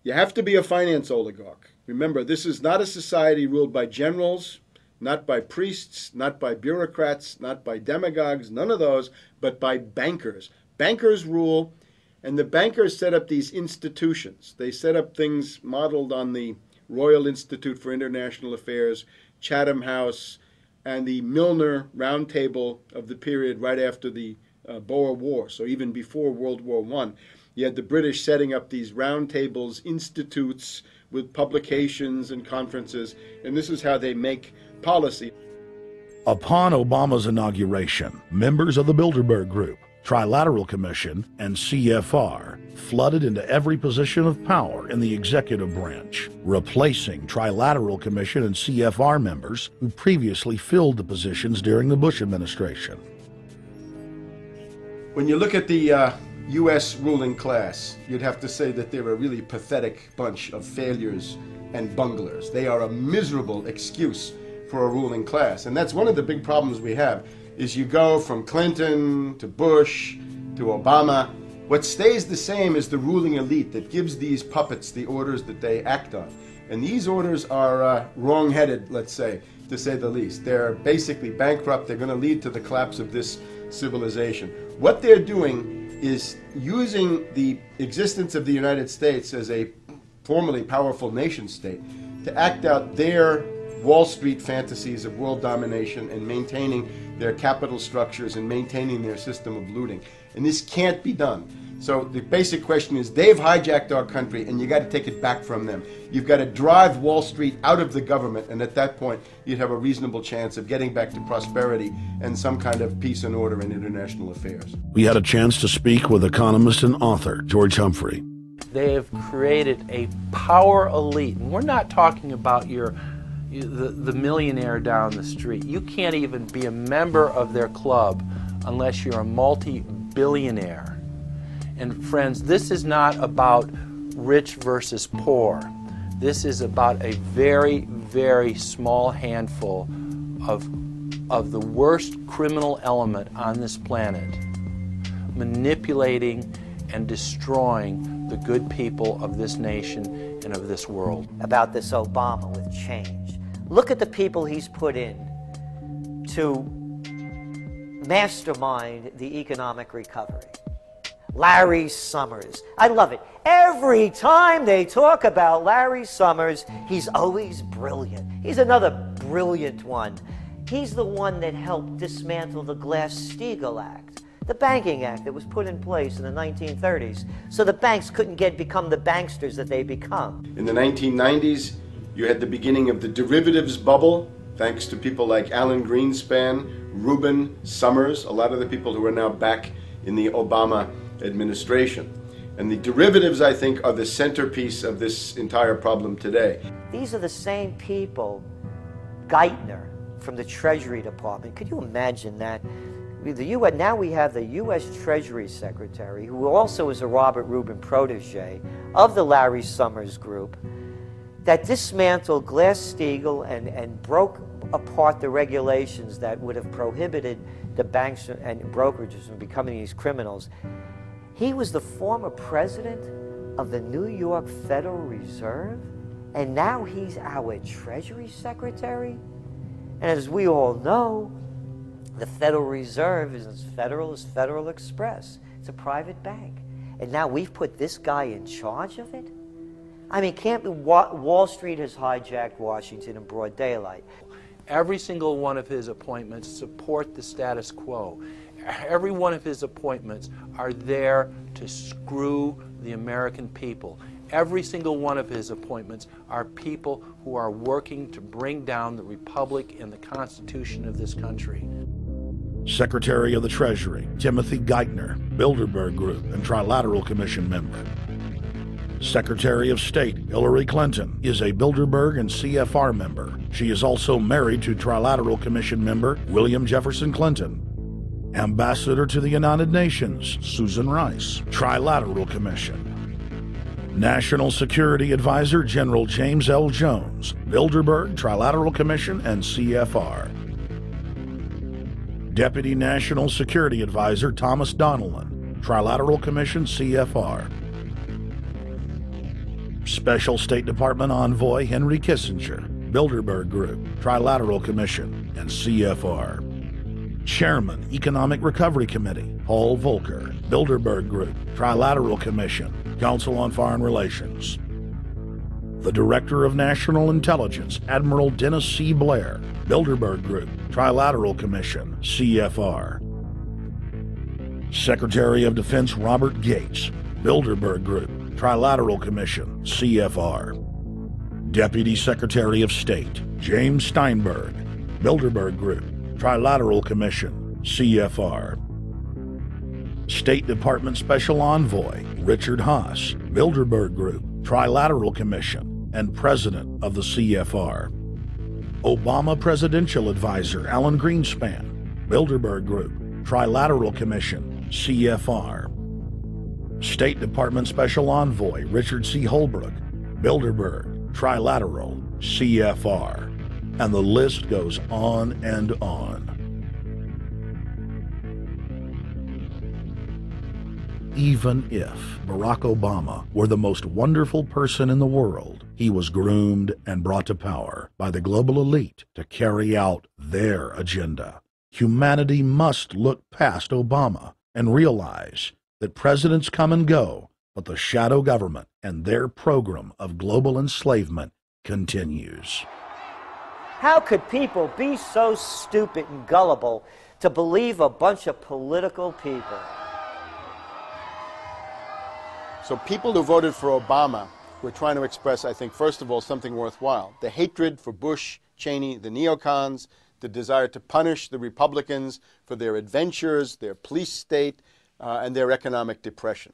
You have to be a finance oligarch. Remember, this is not a society ruled by generals, not by priests, not by bureaucrats, not by demagogues, none of those, but by bankers. Bankers rule, and the bankers set up these institutions. They set up things modeled on the Royal Institute for International Affairs, Chatham House, and the Milner Round Table of the period right after the Boer War, so even before World War I. You had the British setting up these round tables, institutes with publications and conferences, and this is how they make policy. Upon Obama's inauguration, members of the Bilderberg Group, Trilateral Commission, and CFR flooded into every position of power in the executive branch, replacing Trilateral Commission and CFR members who previously filled the positions during the Bush administration. When you look at the U.S. ruling class, you'd have to say that they're a really pathetic bunch of failures and bunglers. They are a miserable excuse for a ruling class. And that's one of the big problems we have, is you go from Clinton to Bush to Obama. What stays the same is the ruling elite that gives these puppets the orders that they act on. And these orders are wrong-headed, let's say, to say the least. They're basically bankrupt. They're going to lead to the collapse of this civilization. What they're doing is using the existence of the United States as a formerly powerful nation state to act out their Wall Street fantasies of world domination and maintaining their capital structures and maintaining their system of looting. And this can't be done. So the basic question is, they've hijacked our country and you got to take it back from them. You've got to drive Wall Street out of the government, and at that point you'd have a reasonable chance of getting back to prosperity and some kind of peace and order in international affairs. We had a chance to speak with economist and author George Humphrey. They have created a power elite, and we're not talking about the millionaire down the street. You can't even be a member of their club unless you're a multi-billionaire. And friends, this is not about rich versus poor. This is about a very, very small handful of the worst criminal element on this planet, manipulating and destroying the good people of this nation and of this world. About this Obama with change. Look at the people he's put in to mastermind the economic recovery. Larry Summers. I love it. Every time they talk about Larry Summers, he's always brilliant. He's another brilliant one. He's the one that helped dismantle the Glass-Steagall Act, the banking act that was put in place in the 1930s, so the banks couldn't become the banksters that they become. In the 1990s, you had the beginning of the derivatives bubble, thanks to people like Alan Greenspan, Rubin, Summers, a lot of the people who are now back in the Obama administration. And the derivatives, I think, are the centerpiece of this entire problem today. These are the same people, Geithner from the Treasury Department. Could you imagine that? Now we have the U.S. Treasury Secretary, who also is a Robert Rubin protege of the Larry Summers Group, that dismantled Glass-Steagall and broke apart the regulations that would have prohibited the banks and brokerages from becoming these criminals. He was the former president of the New York Federal Reserve, And now he's our Treasury Secretary? And as we all know, the Federal Reserve is as federal as Federal Express. It's a private bank. And now we've put this guy in charge of it? I mean, Wall Street has hijacked Washington in broad daylight. Every single one of his appointments support the status quo. Every one of his appointments are there to screw the American people. Every single one of his appointments are people who are working to bring down the Republic and the Constitution of this country. Secretary of the Treasury, Timothy Geithner, Bilderberg Group and Trilateral Commission member. Secretary of State, Hillary Clinton, is a Bilderberg and CFR member. She is also married to Trilateral Commission member William Jefferson Clinton. Ambassador to the United Nations, Susan Rice, Trilateral Commission. National Security Advisor General James L. Jones, Bilderberg, Trilateral Commission, and CFR. Deputy National Security Advisor Thomas Donilon, Trilateral Commission, CFR. Special State Department Envoy Henry Kissinger, Bilderberg Group, Trilateral Commission, and CFR. Chairman, Economic Recovery Committee, Paul Volcker, Bilderberg Group, Trilateral Commission, Council on Foreign Relations. The Director of National Intelligence, Admiral Dennis C. Blair, Bilderberg Group, Trilateral Commission, CFR. Secretary of Defense Robert Gates, Bilderberg Group, Trilateral Commission, CFR. Deputy Secretary of State James Steinberg, Bilderberg Group, Trilateral Commission, CFR. State Department Special Envoy Richard Haas, Bilderberg Group, Trilateral Commission, and President of the CFR. Obama Presidential Advisor Alan Greenspan, Bilderberg Group, Trilateral Commission, CFR. State Department Special Envoy Richard C. Holbrooke, Bilderberg, Trilateral, CFR. And the list goes on and on. Even if Barack Obama were the most wonderful person in the world, he was groomed and brought to power by the global elite to carry out their agenda. Humanity must look past Obama and realize that presidents come and go, but the shadow government and their program of global enslavement continues. How could people be so stupid and gullible to believe a bunch of political people? So people who voted for Obama were trying to express, I think, first of all, something worthwhile. The hatred for Bush, Cheney, the neocons, the desire to punish the Republicans for their adventures, their police state, and their economic depression.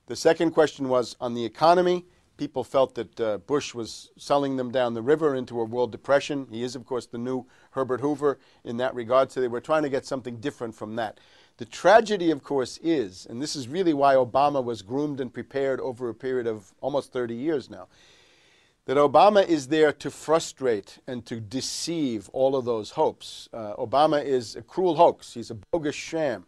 The second question was on the economy. People felt that Bush was selling them down the river into a world depression. He is, of course, the new Herbert Hoover in that regard, so they were trying to get something different from that. The tragedy, of course, is, and this is really why Obama was groomed and prepared over a period of almost 30 years now, that Obama is there to frustrate and to deceive all of those hopes. Obama is a cruel hoax. He's a bogus sham.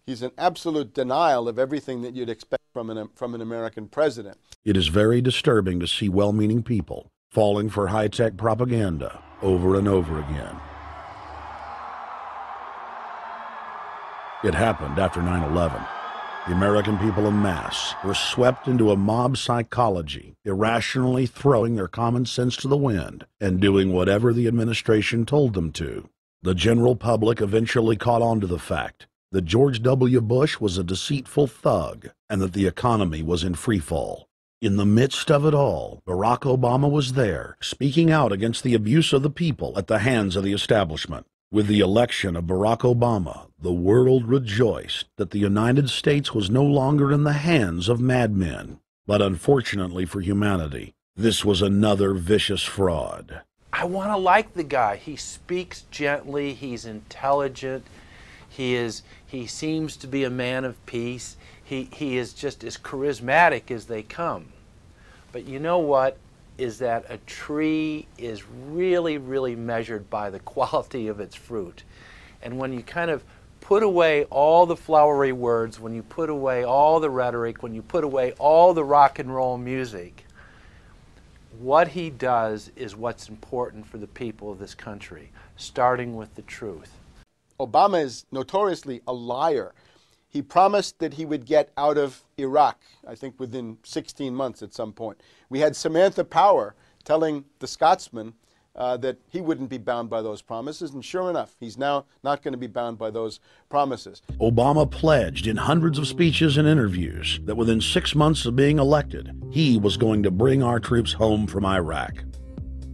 He's an absolute denial of everything that you'd expect from an American president. It is very disturbing to see well-meaning people falling for high-tech propaganda over and over again. It happened after 9/11. The American people en masse were swept into a mob psychology, irrationally throwing their common sense to the wind and doing whatever the administration told them to. The general public eventually caught on to the fact that George W. Bush was a deceitful thug and that the economy was in freefall. In the midst of it all, Barack Obama was there, speaking out against the abuse of the people at the hands of the establishment. With the election of Barack Obama, the world rejoiced that the United States was no longer in the hands of madmen. But unfortunately for humanity, this was another vicious fraud. I want to like the guy. He speaks gently, he's intelligent, he seems to be a man of peace. He is just as charismatic as they come. But you know what? Is that a tree is really, really measured by the quality of its fruit. And when you kind of put away all the flowery words, when you put away all the rhetoric, when you put away all the rock and roll music, What he does is what's important for the people of this country, starting with the truth. Obama is notoriously a liar. He promised that he would get out of Iraq, I think within 16 months at some point. We had Samantha Power telling the Scotsman that he wouldn't be bound by those promises, and sure enough, he's now not going to be bound by those promises. Obama pledged in hundreds of speeches and interviews that within 6 months of being elected, he was going to bring our troops home from Iraq.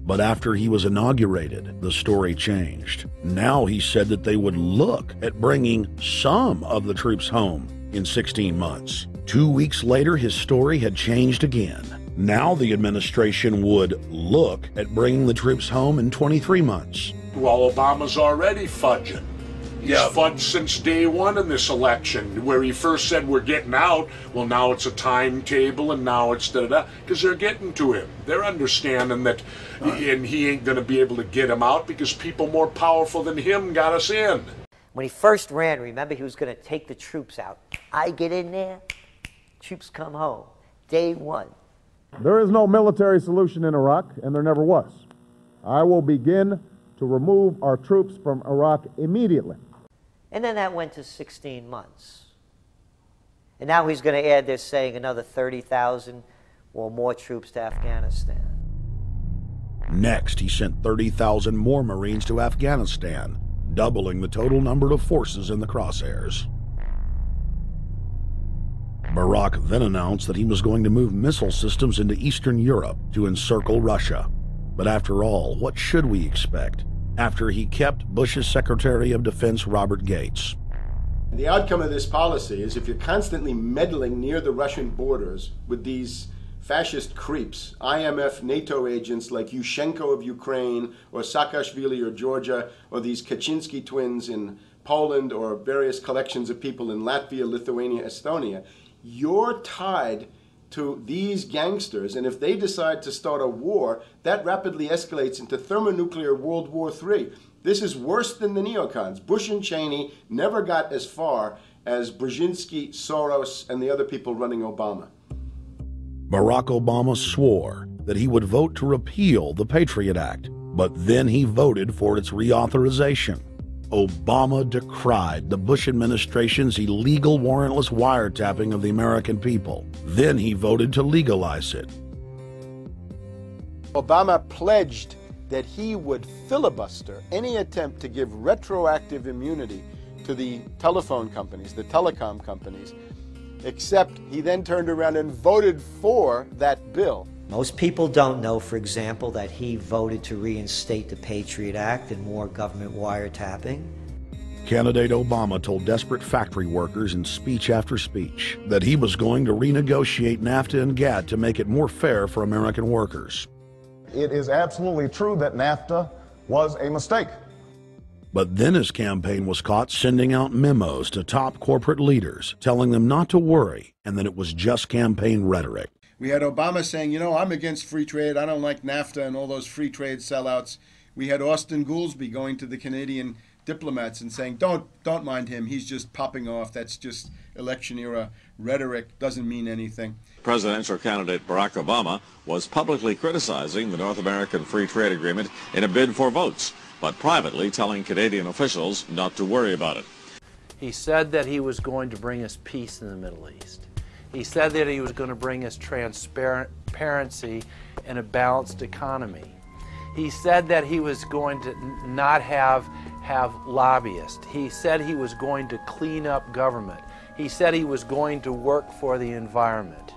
But after he was inaugurated, the story changed. Now he said that they would look at bringing some of the troops home in 16 months. 2 weeks later, his story had changed again. Now the administration would look at bringing the troops home in 23 months. Well, Obama's already fudging. He's fudged since day one in this election, where he first said we're getting out. Well, now it's a timetable, and now it's da-da-da, because they're getting to him. They're understanding that, and he ain't going to be able to get him out because people more powerful than him got us in. When he first ran, remember, he was going to take the troops out. I get in there, troops come home. Day one. There is no military solution in Iraq, and there never was. I will begin to remove our troops from Iraq immediately. And then that went to 16 months. And now he's going to add, they're saying, another 30,000 or more troops to Afghanistan. Next, he sent 30,000 more Marines to Afghanistan, doubling the total number of forces in the crosshairs. Barack then announced that he was going to move missile systems into Eastern Europe to encircle Russia. But after all, what should we expect after he kept Bush's Secretary of Defense Robert Gates? The outcome of this policy is if you're constantly meddling near the Russian borders with these fascist creeps, IMF, NATO agents like Yushchenko of Ukraine, or Saakashvili or Georgia, or these Kaczynski twins in Poland, or various collections of people in Latvia, Lithuania, Estonia, you're tied to these gangsters, and if they decide to start a war, that rapidly escalates into thermonuclear World War III. This is worse than the neocons. Bush and Cheney never got as far as Brzezinski, Soros, and the other people running Obama. Barack Obama swore that he would vote to repeal the Patriot Act, but then he voted for its reauthorization. Obama decried the Bush administration's illegal warrantless wiretapping of the American people. Then he voted to legalize it. Obama pledged that he would filibuster any attempt to give retroactive immunity to the telephone companies, the telecom companies, except he then turned around and voted for that bill. Most people don't know, for example, that he voted to reinstate the Patriot Act and more government wiretapping. Candidate Obama told desperate factory workers in speech after speech that he was going to renegotiate NAFTA and GATT to make it more fair for American workers. It is absolutely true that NAFTA was a mistake. But then his campaign was caught sending out memos to top corporate leaders, telling them not to worry and that it was just campaign rhetoric. We had Obama saying, you know, I'm against free trade. I don't like NAFTA and all those free trade sellouts. We had Austin Goolsbee going to the Canadian diplomats and saying, don't mind him. He's just popping off. That's just election era rhetoric. Doesn't mean anything. Presidential candidate Barack Obama was publicly criticizing the North American Free Trade Agreement in a bid for votes, but privately telling Canadian officials not to worry about it. He said that he was going to bring us peace in the Middle East. He said that he was going to bring us transparency and a balanced economy. He said that he was going to not have lobbyists. He said he was going to clean up government. He said he was going to work for the environment.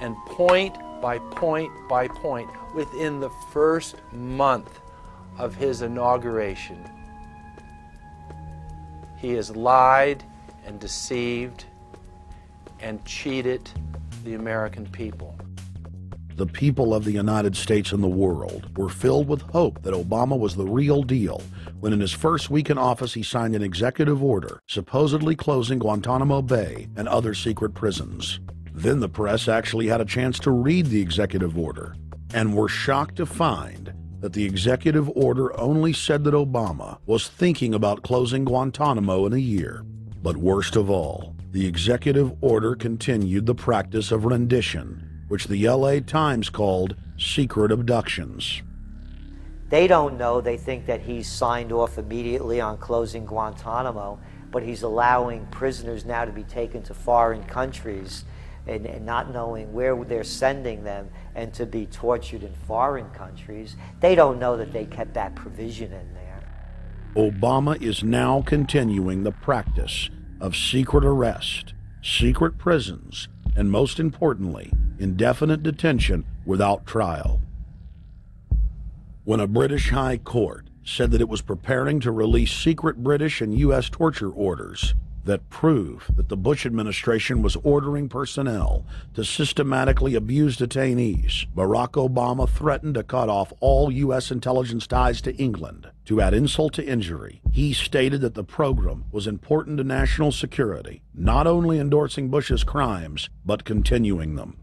And point by point by point, within the first month of his inauguration, he has lied and deceived and cheated the American people. The people of the United States and the world were filled with hope that Obama was the real deal when in his first week in office he signed an executive order supposedly closing Guantanamo Bay and other secret prisons. Then the press actually had a chance to read the executive order and were shocked to find that the executive order only said that Obama was thinking about closing Guantanamo in a year. But worst of all, the executive order continued the practice of rendition which the LA Times called secret abductions. They don't know. They think that he's signed off immediately on closing Guantanamo, but he's allowing prisoners now to be taken to foreign countries and not knowing where they're sending them and to be tortured in foreign countries. They don't know that they kept that provision in there. Obama is now continuing the practice of secret arrest, secret prisons, and most importantly, indefinite detention without trial. When a British High Court said that it was preparing to release secret British and U.S. torture orders that prove that the Bush administration was ordering personnel to systematically abuse detainees, Barack Obama threatened to cut off all U.S. intelligence ties to England. To add insult to injury, he stated that the program was important to national security, not only endorsing Bush's crimes, but continuing them.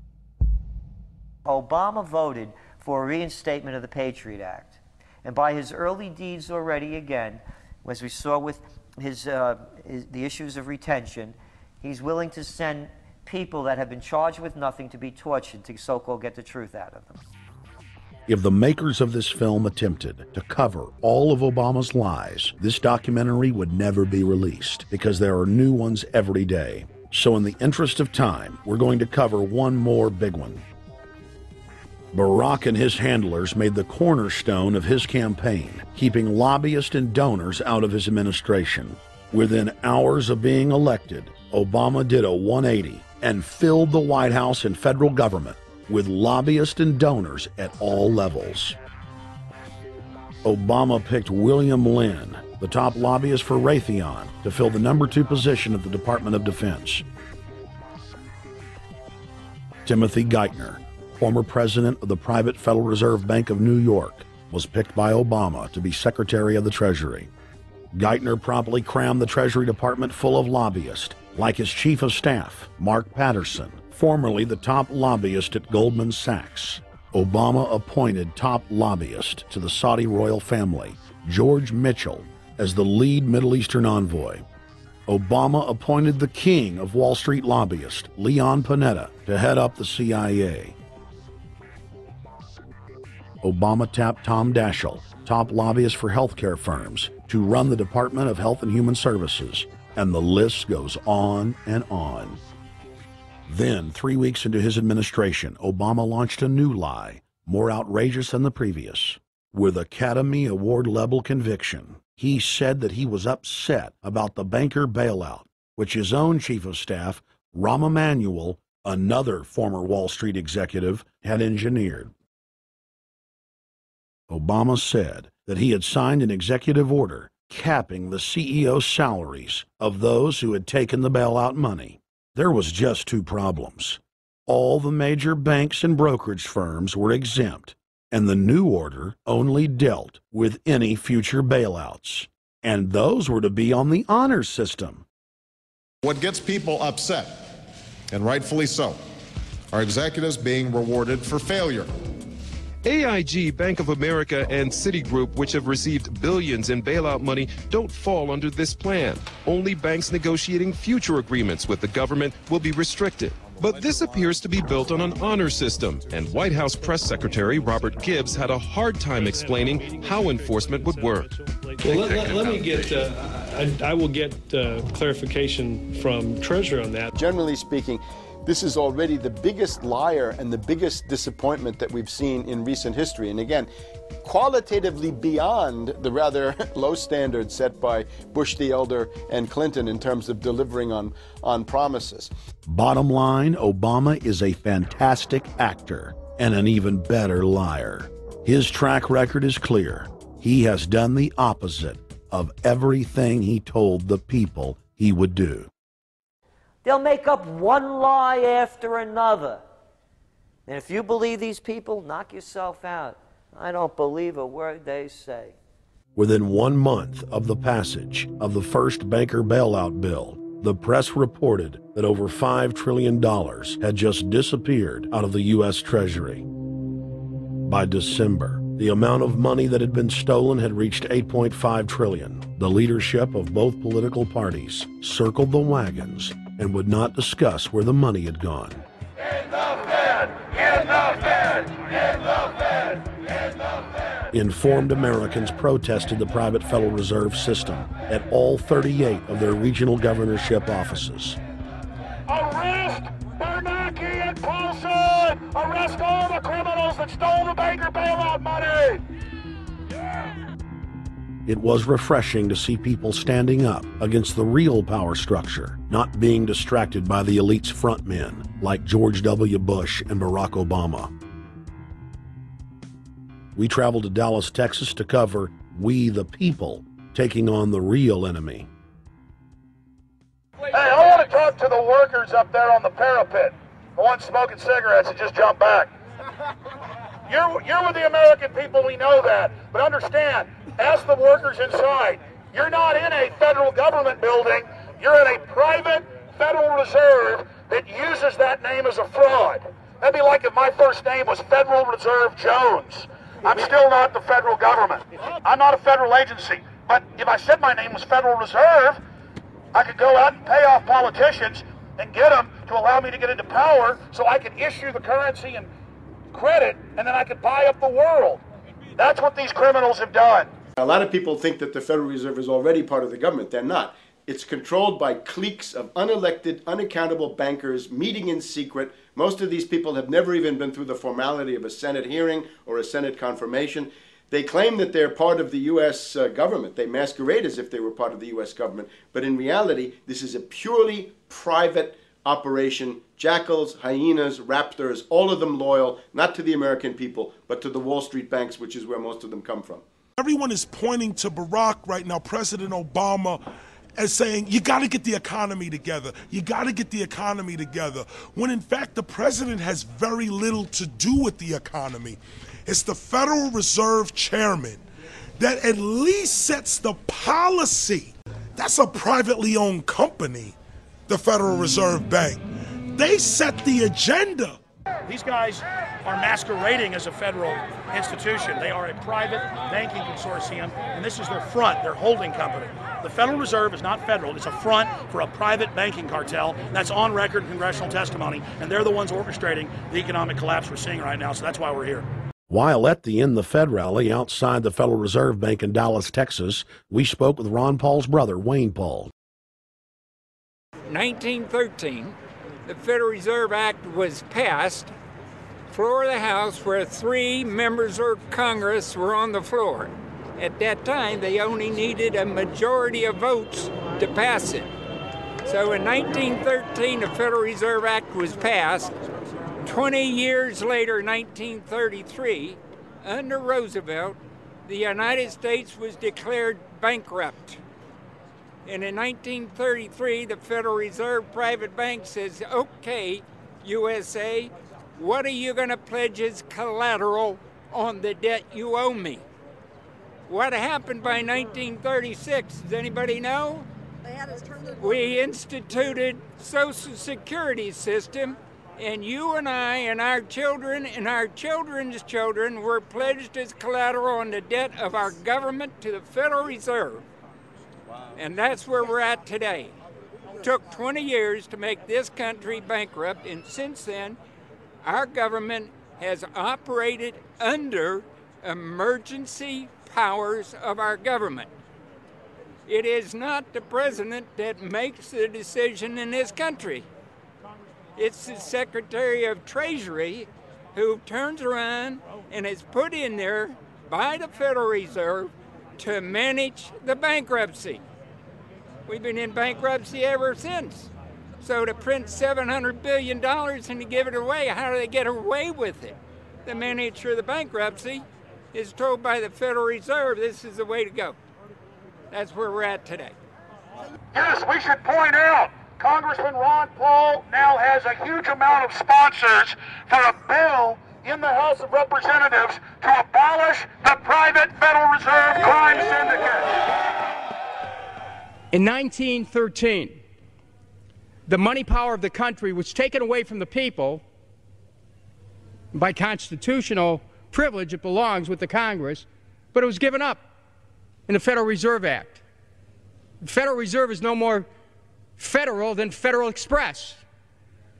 Obama voted for a reinstatement of the Patriot Act. And by his early deeds already, again, as we saw with the issues of retention, he's willing to send people that have been charged with nothing to be tortured to so-called get the truth out of them. If the makers of this film attempted to cover all of Obama's lies, this documentary would never be released because there are new ones every day. So in the interest of time, we're going to cover one more big one. Barack and his handlers made the cornerstone of his campaign, keeping lobbyists and donors out of his administration. Within hours of being elected, Obama did a 180 and filled the White House and federal government with lobbyists and donors at all levels. Obama picked William Lynn, the top lobbyist for Raytheon, to fill the #2 position at the Department of Defense. Timothy Geithner, former president of the private Federal Reserve Bank of New York, was picked by Obama to be Secretary of the Treasury. Geithner promptly crammed the Treasury Department full of lobbyists, like his chief of staff, Mark Patterson, formerly the top lobbyist at Goldman Sachs. Obama appointed top lobbyist to the Saudi royal family, George Mitchell, as the lead Middle Eastern envoy. Obama appointed the king of Wall Street lobbyists, Leon Panetta, to head up the CIA. Obama tapped Tom Daschle, top lobbyist for healthcare firms, to run the Department of Health and Human Services, and the list goes on and on. Then, 3 weeks into his administration, Obama launched a new lie, more outrageous than the previous. With Academy Award-level conviction, he said that he was upset about the banker bailout, which his own chief of staff, Rahm Emanuel, another former Wall Street executive, had engineered. Obama said that he had signed an executive order capping the CEO's salaries of those who had taken the bailout money. There was just 2 problems. All the major banks and brokerage firms were exempt, and the new order only dealt with any future bailouts. And those were to be on the honor system. What gets people upset, and rightfully so, are executives being rewarded for failure. AIG, Bank of America, and Citigroup, which have received billions in bailout money, don't fall under this plan. Only banks negotiating future agreements with the government will be restricted. But this appears to be built on an honor system, and White House Press Secretary Robert Gibbs had a hard time explaining how enforcement would work. Well, let me get, I will get clarification from Treasurer on that. Generally speaking, this is already the biggest liar and the biggest disappointment that we've seen in recent history. And again, qualitatively beyond the rather low standards set by Bush the Elder and Clinton in terms of delivering on promises. Bottom line, Obama is a fantastic actor and an even better liar. His track record is clear. He has done the opposite of everything he told the people he would do. They'll make up one lie after another. And if you believe these people, knock yourself out. I don't believe a word they say. Within 1 month of the passage of the first banker bailout bill, the press reported that over $5 trillion had just disappeared out of the U.S. Treasury. By December, the amount of money that had been stolen had reached $8.5 trillion. The leadership of both political parties circled the wagons and would not discuss where the money had gone. In the Fed! Informed Americans protested the private Federal Reserve System at all 38 of their regional governorship offices. Arrest Bernanke and Paulson! Arrest all the criminals that stole the banker bailout money! It was refreshing to see people standing up against the real power structure, not being distracted by the elite's frontmen like George W. Bush and Barack Obama. We traveled to Dallas, Texas to cover We the People taking on the real enemy. Hey, I want to talk to the workers up there on the parapet. The ones smoking cigarettes that just jumped back. You're with the American people, we know that. But understand, ask the workers inside. You're not in a federal government building. You're in a private Federal Reserve that uses that name as a fraud. That'd be like if my first name was Federal Reserve Jones. I'm still not the federal government. I'm not a federal agency. But if I said my name was Federal Reserve, I could go out and pay off politicians and get them to allow me to get into power so I could issue the currency and credit, and then I could buy up the world. That's what these criminals have done. A lot of people think that the Federal Reserve is already part of the government. They're not. It's controlled by cliques of unelected, unaccountable bankers meeting in secret. Most of these people have never even been through the formality of a Senate hearing or a Senate confirmation. They claim that they're part of the U.S. government. They masquerade as if they were part of the U.S. government. But in reality, this is a purely private operation. Jackals, hyenas, raptors, all of them loyal, not to the American people, but to the Wall Street banks, which is where most of them come from. Everyone is pointing to Barack right now, President Obama, as saying, you got to get the economy together. You got to get the economy together. When in fact, the president has very little to do with the economy. It's the Federal Reserve chairman that at least sets the policy. That's a privately owned company, the Federal Reserve Bank. They set the agenda. These guys are masquerading as a federal institution. They are a private banking consortium, and this is their front, their holding company. The Federal Reserve is not federal. It's a front for a private banking cartel. That's on record in congressional testimony, and they're the ones orchestrating the economic collapse we're seeing right now, so that's why we're here. While at the End the Fed rally outside the Federal Reserve Bank in Dallas, Texas, we spoke with Ron Paul's brother, Wayne Paul. 1913, the Federal Reserve Act was passed, floor of the House, where 3 members of Congress were on the floor. At that time, they only needed a majority of votes to pass it. So in 1913, the Federal Reserve Act was passed. 20 years later, 1933, under Roosevelt, the United States was declared bankrupt. And in 1933, the Federal Reserve private bank says, okay, USA, what are you going to pledge as collateral on the debt you owe me? What happened by 1936? Does anybody know? We instituted Social Security system, and you and I and our children and our children's children were pledged as collateral on the debt of our government to the Federal Reserve. And that's where we're at today. It took 20 years to make this country bankrupt, and since then, our government has operated under emergency powers of our government. It is not the president that makes the decision in this country. It's the Secretary of Treasury who turns around and is put in there by the Federal Reserve to manage the bankruptcy. We've been in bankruptcy ever since. So to print $700 billion and to give it away, how do they get away with it? The manager of the bankruptcy is told by the Federal Reserve this is the way to go. That's where we're at today. Yes, we should point out, Congressman Ron Paul now has a huge amount of sponsors for a bill in the House of Representatives to abolish the private Federal Reserve crime syndicate. In 1913, the money power of the country was taken away from the people. By constitutional privilege, it belongs with the Congress, but it was given up in the Federal Reserve Act. The Federal Reserve is no more federal than Federal Express,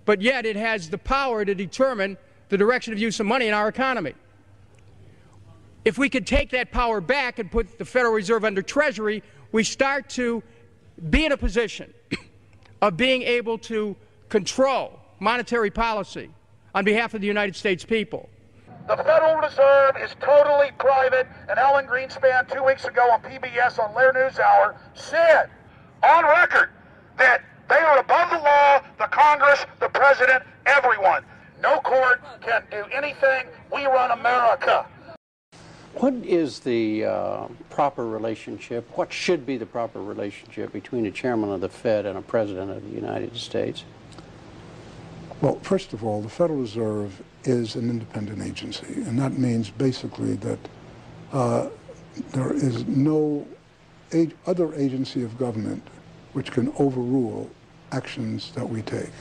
but yet it has the power to determine the direction of use of money in our economy. If we could take that power back and put the Federal Reserve under Treasury, we start to be in a position of being able to control monetary policy on behalf of the United States people. The Federal Reserve is totally private, and Alan Greenspan 2 weeks ago on PBS on Lair NewsHour said on record that they are above the law, the Congress, the President, everyone. No court can do anything. We run America. What is the proper relationship, what should be the proper relationship between a chairman of the Fed and a president of the United States? Well, first of all, the Federal Reserve is an independent agency, and that means basically that there is no other agency of government which can overrule actions that we take.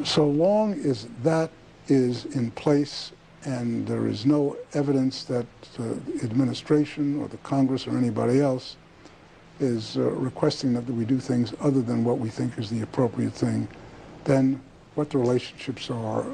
So long as that is in place and there is no evidence that the administration or the Congress or anybody else is requesting that we do things other than what we think is the appropriate thing, then what the relationships are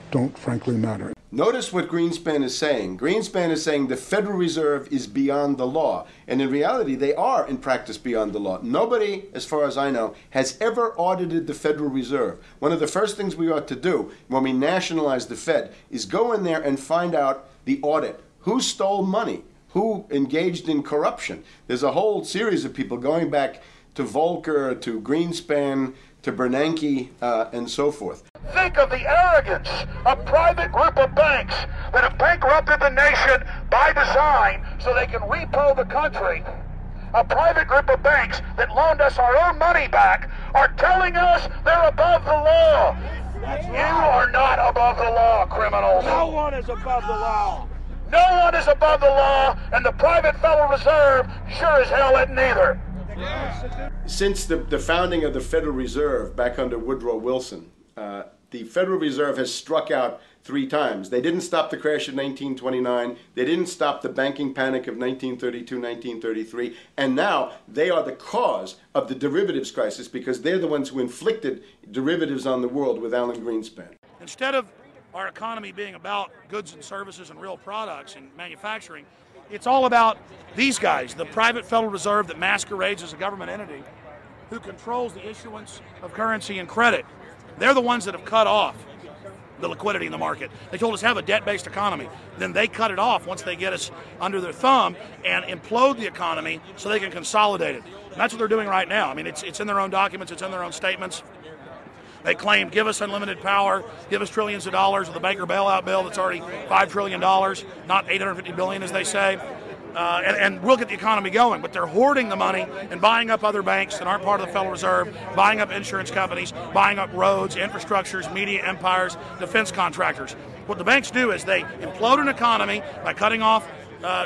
don't frankly matter. Notice what Greenspan is saying. Greenspan is saying the Federal Reserve is beyond the law. And in reality, they are in practice beyond the law. Nobody, as far as I know, has ever audited the Federal Reserve. One of the first things we ought to do when we nationalize the Fed is go in there and find out the audit. Who stole money? Who engaged in corruption? There's a whole series of people going back to Volcker, to Greenspan, to Bernanke, and so forth. Think of the arrogance of private group of banks that have bankrupted the nation by design so they can repo the country. A private group of banks that loaned us our own money back are telling us they're above the law. You are not above the law, criminals. No one is above the law. No one is above the law, and the private Federal Reserve sure as hell isn't either. Since the founding of the Federal Reserve back under Woodrow Wilson, the Federal Reserve has struck out 3 times. They didn't stop the crash of 1929. They didn't stop the banking panic of 1932, 1933. And now they are the cause of the derivatives crisis because they're the ones who inflicted derivatives on the world with Alan Greenspan. Instead of our economy being about goods and services and real products and manufacturing, it's all about these guys, the private Federal Reserve that masquerades as a government entity who controls the issuance of currency and credit. They're the ones that have cut off the liquidity in the market. They told us have a debt-based economy. Then they cut it off once they get us under their thumb and implode the economy so they can consolidate it. And that's what they're doing right now. I mean, it's in their own documents, it's in their own statements. They claim, give us unlimited power, give us trillions of dollars of the Baker bailout bill that's already $5 trillion, not $850 billion as they say. And we'll get the economy going, but they're hoarding the money and buying up other banks that aren't part of the Federal Reserve, buying up insurance companies, buying up roads, infrastructures, media empires, defense contractors. What the banks do is they implode an economy by cutting off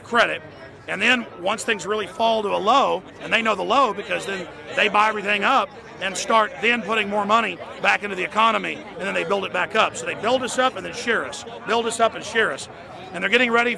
credit, and then once things really fall to a low, and they know the low because then they buy everything up and start then putting more money back into the economy, and then they build it back up. So they build us up and then shear us, build us up and shear us. And they're getting ready.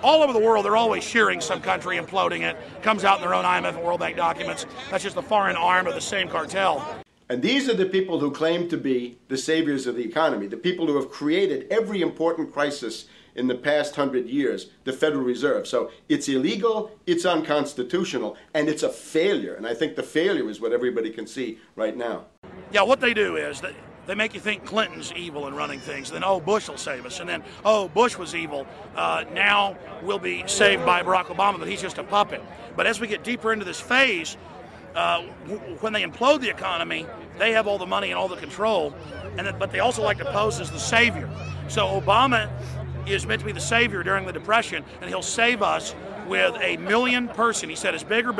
All over the world, they're always shearing some country, imploding it. Comes out in their own IMF and World Bank documents. That's just the foreign arm of the same cartel. And these are the people who claim to be the saviors of the economy, the people who have created every important crisis in the past 100 years, the Federal Reserve. So it's illegal, it's unconstitutional, and it's a failure. And I think the failure is what everybody can see right now. Yeah, what they do is they make you think Clinton's evil in running things. Then, oh, Bush will save us. And then, oh, Bush was evil. Now we'll be saved by Barack Obama, but he's just a puppet. But as we get deeper into this phase, when they implode the economy, they have all the money and all the control. But they also like to pose as the savior. So Obama is meant to be the savior during the Depression, and he'll save us with a 1 million person, he said, is bigger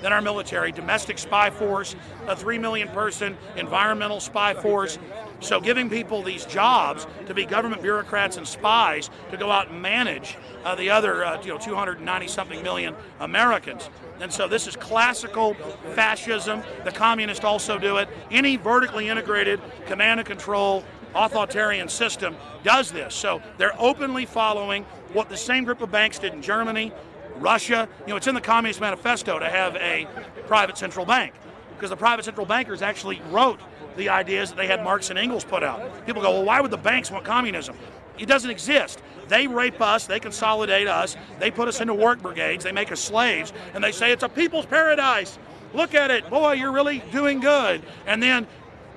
than our military, domestic spy force, a 3 million person environmental spy force. So giving people these jobs to be government bureaucrats and spies to go out and manage the other 290-something million Americans. And so this is classical fascism. The communists also do it. Any vertically integrated command and control authoritarian system does this. So they're openly following what the same group of banks did in Germany, Russia. It's in the Communist Manifesto to have a private central bank, because the private central bankers actually wrote the ideas that they had Marx and Engels put out. People go, well, why would the banks want communism? It doesn't exist. They rape us, they consolidate us, they put us into work brigades, they make us slaves, and they say it's a people's paradise. Look at it, boy, you're really doing good. And then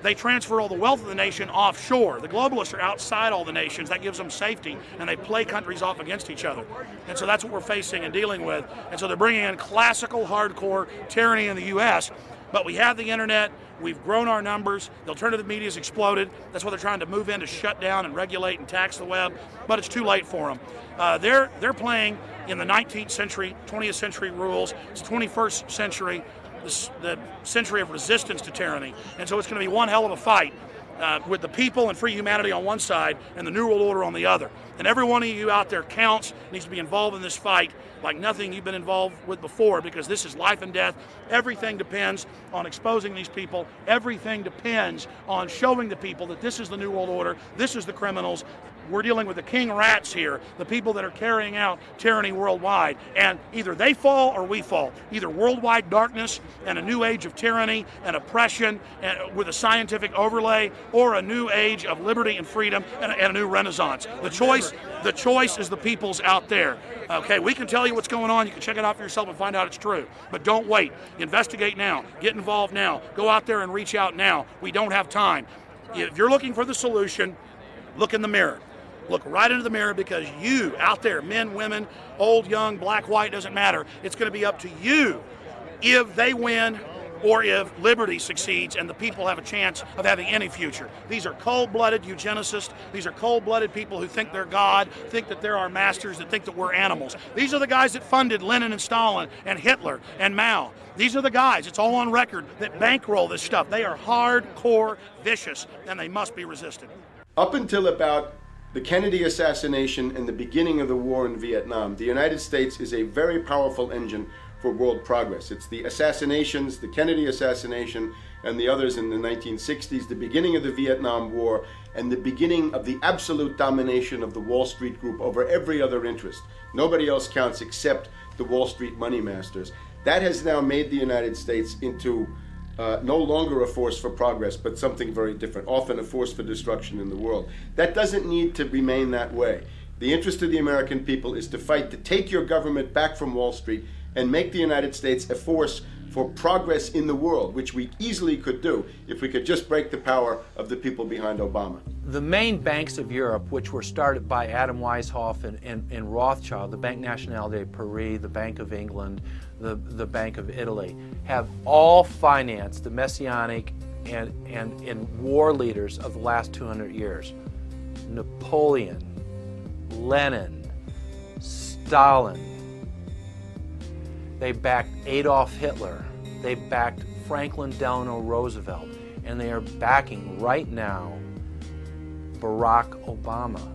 they transfer all the wealth of the nation offshore. The globalists are outside all the nations. That gives them safety, and they play countries off against each other. And so that's what we're facing and dealing with. And so they're bringing in classical, hardcore tyranny in the U.S., but we have the internet. We've grown our numbers. The alternative media has exploded. That's what they're trying to move in to shut down and regulate and tax the web, but it's too late for them. They're playing in the 19th century, 20th century rules. It's 21st century, the century of resistance to tyranny. And so it's going to be one hell of a fight with the people and free humanity on one side and the New World Order on the other. And every one of you out there counts, needs to be involved in this fight like nothing you've been involved with before, because this is life and death. Everything depends on exposing these people. Everything depends on showing the people that this is the New World Order, this is the criminals. We're dealing with the king rats here, the people that are carrying out tyranny worldwide. And either they fall or we fall. Either worldwide darkness and a new age of tyranny and oppression and with a scientific overlay, or a new age of liberty and freedom and a new renaissance. The choice is the people's out there. Okay, we can tell you what's going on. You can check it out for yourself and find out it's true. But don't wait. Investigate now. Get involved now. Go out there and reach out now. We don't have time. If you're looking for the solution, look in the mirror. Look right into the mirror, because you out there, men, women, old, young, black, white, doesn't matter. It's going to be up to you if they win or if liberty succeeds and the people have a chance of having any future. These are cold-blooded eugenicists. These are cold-blooded people who think they're God, think that they're our masters, that think that we're animals. These are the guys that funded Lenin and Stalin and Hitler and Mao. These are the guys, it's all on record, that bankroll this stuff. They are hardcore vicious, and they must be resisted. Up until about the Kennedy assassination and the beginning of the war in Vietnam, the United States is a very powerful engine for world progress. It's the assassinations, the Kennedy assassination, and the others in the 1960s, the beginning of the Vietnam War, and the beginning of the absolute domination of the Wall Street Group over every other interest. Nobody else counts except the Wall Street money masters. That has now made the United States into no longer a force for progress, but something very different, often a force for destruction in the world. That doesn't need to remain that way. The interest of the American people is to fight to take your government back from Wall Street and make the United States a force for progress in the world, which we easily could do if we could just break the power of the people behind Obama. The main banks of Europe, which were started by Adam Weishaupt and Rothschild, the Banque Nationale de Paris, the Bank of England, the Bank of Italy, have all financed the messianic and war leaders of the last 200 years. Napoleon, Lenin, Stalin. They backed Adolf Hitler. They backed Franklin Delano Roosevelt. And they are backing right now Barack Obama.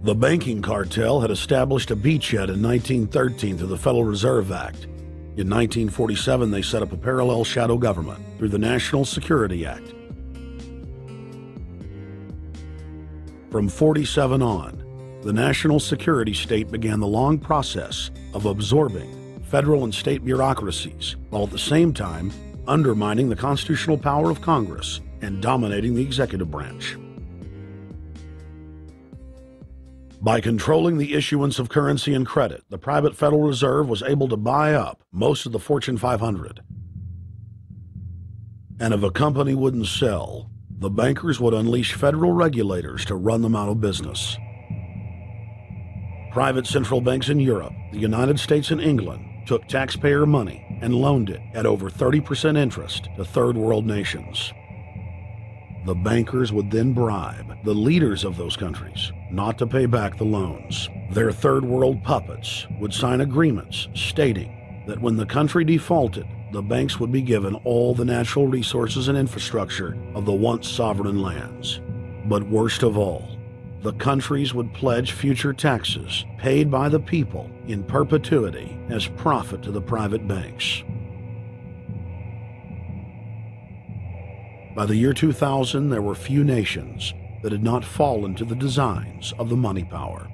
The banking cartel had established a beachhead in 1913 through the Federal Reserve Act. In 1947, they set up a parallel shadow government through the National Security Act. From 47 on, the national security state began the long process of absorbing federal and state bureaucracies, while at the same time undermining the constitutional power of Congress and dominating the executive branch. By controlling the issuance of currency and credit, the private Federal Reserve was able to buy up most of the Fortune 500. And if a company wouldn't sell, the bankers would unleash federal regulators to run them out of business. Private central banks in Europe, the United States, and England took taxpayer money and loaned it at over 30% interest to third world nations. The bankers would then bribe the leaders of those countries not to pay back the loans. Their third world puppets would sign agreements stating that when the country defaulted, the banks would be given all the natural resources and infrastructure of the once sovereign lands. But worst of all, the countries would pledge future taxes paid by the people in perpetuity as profit to the private banks. By the year 2000, there were few nations that had not fallen to the designs of the money power.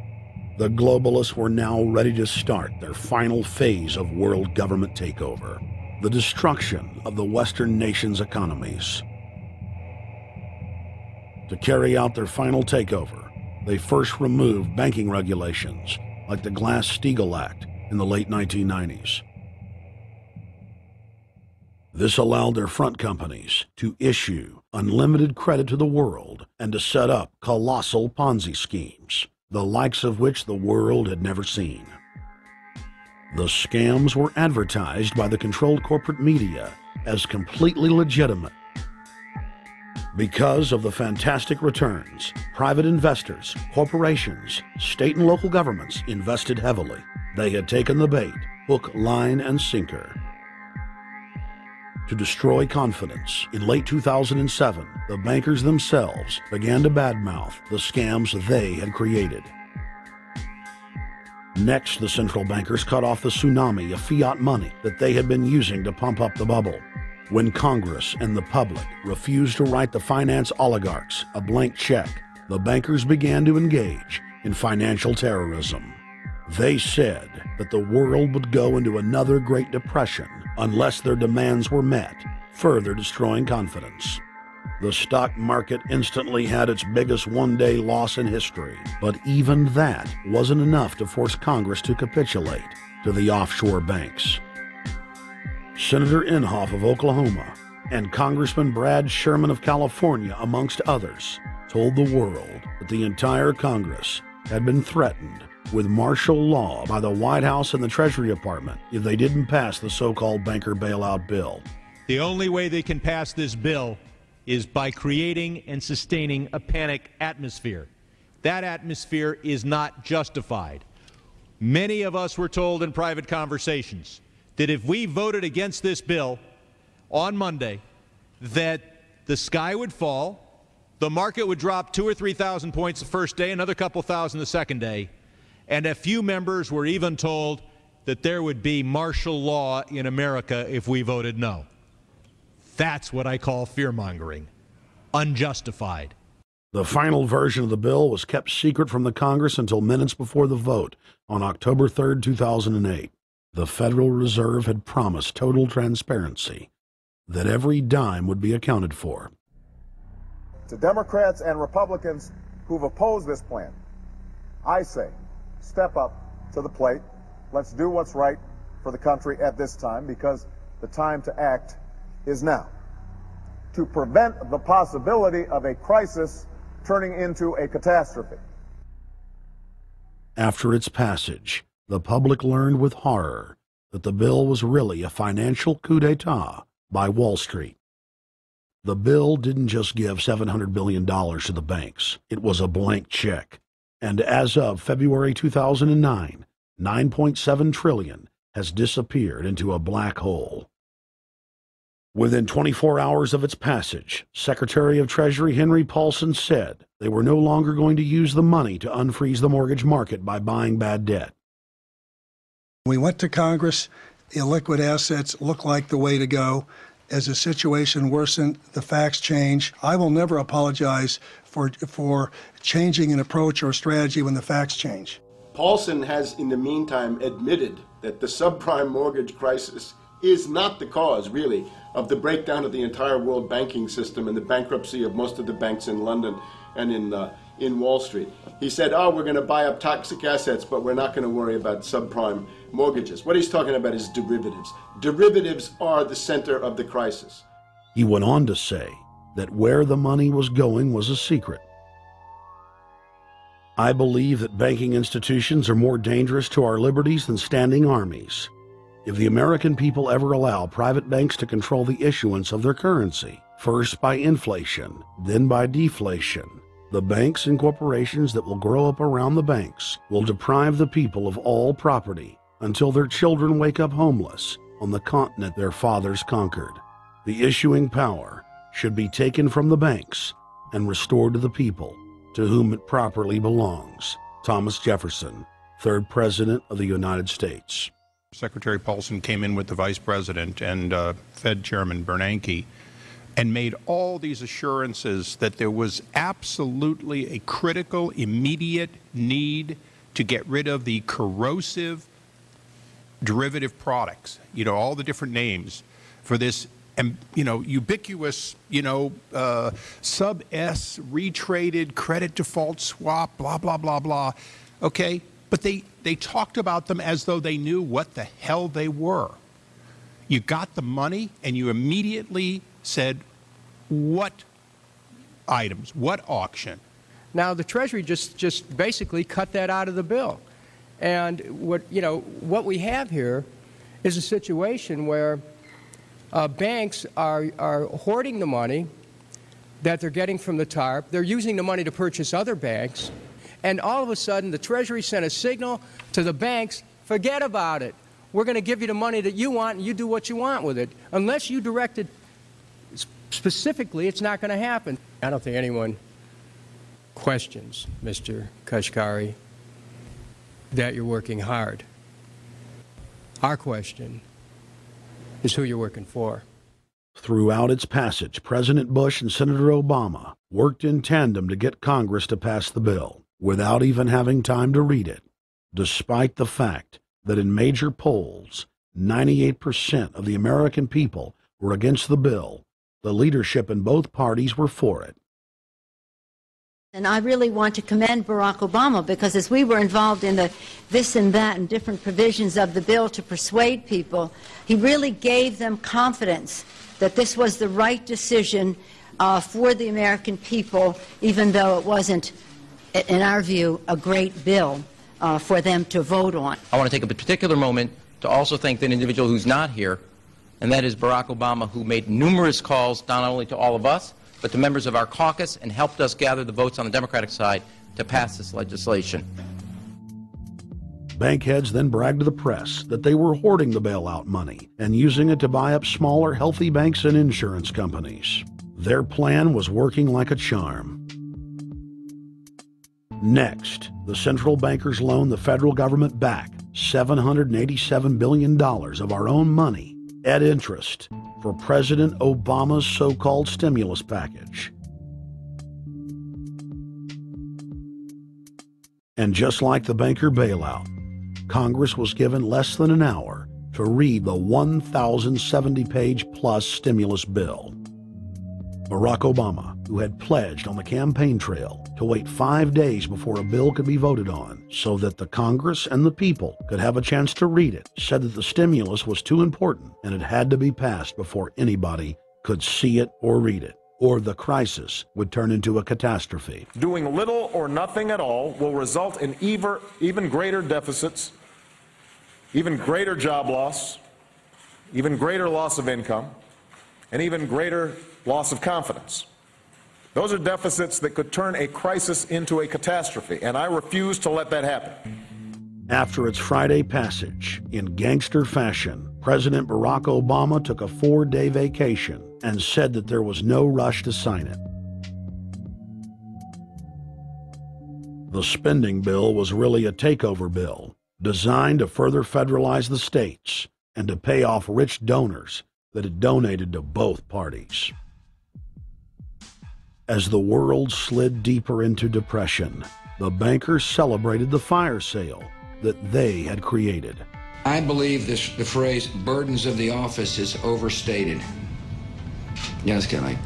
The globalists were now ready to start their final phase of world government takeover, the destruction of the Western nations' economies. To carry out their final takeover, they first removed banking regulations like the Glass-Steagall Act in the late 1990s. This allowed their front companies to issue unlimited credit to the world and to set up colossal Ponzi schemes, the likes of which the world had never seen. The scams were advertised by the controlled corporate media as completely legitimate. Because of the fantastic returns, private investors, corporations, state and local governments invested heavily. They had taken the bait, hook, line, and sinker. To destroy confidence, in late 2007, the bankers themselves began to badmouth the scams they had created. Next, the central bankers cut off the tsunami of fiat money that they had been using to pump up the bubble. When Congress and the public refused to write the finance oligarchs a blank check, the bankers began to engage in financial terrorism. They said that the world would go into another Great Depression unless their demands were met, further destroying confidence. The stock market instantly had its biggest one-day loss in history, but even that wasn't enough to force Congress to capitulate to the offshore banks. Senator Inhofe of Oklahoma and Congressman Brad Sherman of California, amongst others, told the world that the entire Congress had been threatened with martial law by the White House and the Treasury Department if they didn't pass the so-called banker bailout bill. The only way they can pass this bill is by creating and sustaining a panic atmosphere. That atmosphere is not justified. Many of us were told in private conversations that if we voted against this bill on Monday, that the sky would fall, the market would drop 2,000 or 3,000 points the first day, another couple thousand the second day, and a few members were even told that there would be martial law in America if we voted no. That's what I call fear-mongering. Unjustified. The final version of the bill was kept secret from the Congress until minutes before the vote on October 3, 2008. The Federal Reserve had promised total transparency, that every dime would be accounted for. To Democrats and Republicans who've opposed this plan, I say, step up to the plate. Let's do what's right for the country at this time, because the time to act is now. To prevent the possibility of a crisis turning into a catastrophe. After its passage, the public learned with horror that the bill was really a financial coup d'etat by Wall Street. The bill didn't just give $700 billion to the banks. It was a blank check. And as of February 2009, $9.7 trillion has disappeared into a black hole. Within 24 hours of its passage, Secretary of Treasury Henry Paulson said they were no longer going to use the money to unfreeze the mortgage market by buying bad debt. We went to Congress. Illiquid assets look like the way to go. As the situation worsened, the facts change. I will never apologize for changing an approach or strategy when the facts change. Paulson has, in the meantime, admitted that the subprime mortgage crisis is not the cause, really, of the breakdown of the entire world banking system and the bankruptcy of most of the banks in London and in Wall Street. He said, we're going to buy up toxic assets, but we're not going to worry about subprime mortgages. What he's talking about is derivatives. Derivatives are the center of the crisis. He went on to say that where the money was going was a secret. I believe that banking institutions are more dangerous to our liberties than standing armies. If the American people ever allow private banks to control the issuance of their currency, first by inflation, then by deflation, the banks and corporations that will grow up around the banks will deprive the people of all property until their children wake up homeless on the continent their fathers conquered. The issuing power should be taken from the banks and restored to the people, to whom it properly belongs. Thomas Jefferson, 3rd President of the United States. Secretary Paulson came in with the Vice President and Fed Chairman Bernanke and made all these assurances that there was absolutely a critical, immediate need to get rid of the corrosive derivative products, all the different names for this and ubiquitous, sub-S retraded credit default swap, blah, blah, blah, blah. Okay? But they talked about them as though they knew what the hell they were. You got the money and you immediately said, what items, what auction? Now, the Treasury just basically cut that out of the bill. And what we have here is a situation where banks are hoarding the money that they're getting from the TARP. They're using the money to purchase other banks. And all of a sudden, the Treasury sent a signal to the banks, forget about it. We're going to give you the money that you want, and you do what you want with it. Unless you direct it specifically, it's not going to happen. I don't think anyone questions, Mr. Kashkari, that you're working hard. Our question is who you're working for. Throughout its passage, President Bush and Senator Obama worked in tandem to get Congress to pass the bill without even having time to read it, despite the fact that in major polls, 98% of the American people were against the bill. The leadership in both parties were for it. And I really want to commend Barack Obama, because as we were involved in the this and that and different provisions of the bill to persuade people, he really gave them confidence that this was the right decision for the American people, even though it wasn't, in our view, a great bill for them to vote on. I want to take a particular moment to also thank an individual who's not here, and that is Barack Obama, who made numerous calls not only to all of us, but to members of our caucus, and helped us gather the votes on the Democratic side to pass this legislation. Bankheads then bragged to the press that they were hoarding the bailout money and using it to buy up smaller, healthy banks and insurance companies. Their plan was working like a charm. Next, the central bankers loaned the federal government back $787 billion of our own money at interest for President Obama's so-called stimulus package. And just like the banker bailout, Congress was given less than an hour to read the 1,070-page plus stimulus bill. Barack Obama, who had pledged on the campaign trail to wait 5 days before a bill could be voted on so that the Congress and the people could have a chance to read it, said that the stimulus was too important and it had to be passed before anybody could see it or read it, or the crisis would turn into a catastrophe. Doing little or nothing at all will result in even greater deficits, even greater job loss, even greater loss of income, and even greater loss of confidence. Those are deficits that could turn a crisis into a catastrophe, and I refuse to let that happen. After its Friday passage, in gangster fashion, President Barack Obama took a 4-day vacation and said that there was no rush to sign it. The spending bill was really a takeover bill, designed to further federalize the states and to pay off rich donors that had donated to both parties. As the world slid deeper into depression, the bankers celebrated the fire sale that they had created. I believe the phrase burdens of the office is overstated. Yeah, it's kind of like,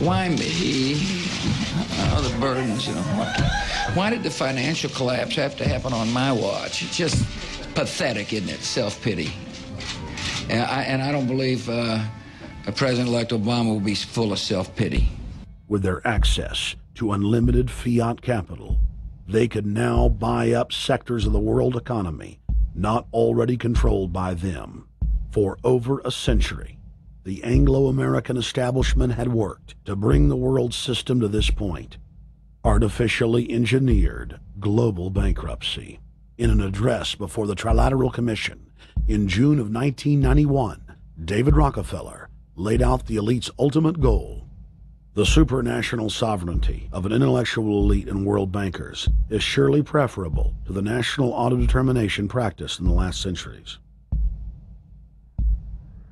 why me? Oh, the burdens, Why did the financial collapse have to happen on my watch? It's just pathetic, isn't it? Self-pity. And I don't believe President-elect Obama will be full of self-pity. With their access to unlimited fiat capital, they could now buy up sectors of the world economy not already controlled by them. For over a century, the Anglo-American establishment had worked to bring the world system to this point. Artificially engineered global bankruptcy. In an address before the Trilateral Commission in June of 1991, David Rockefeller laid out the elite's ultimate goal. The supranational sovereignty of an intellectual elite and world bankers is surely preferable to the national autodetermination practiced in the last centuries.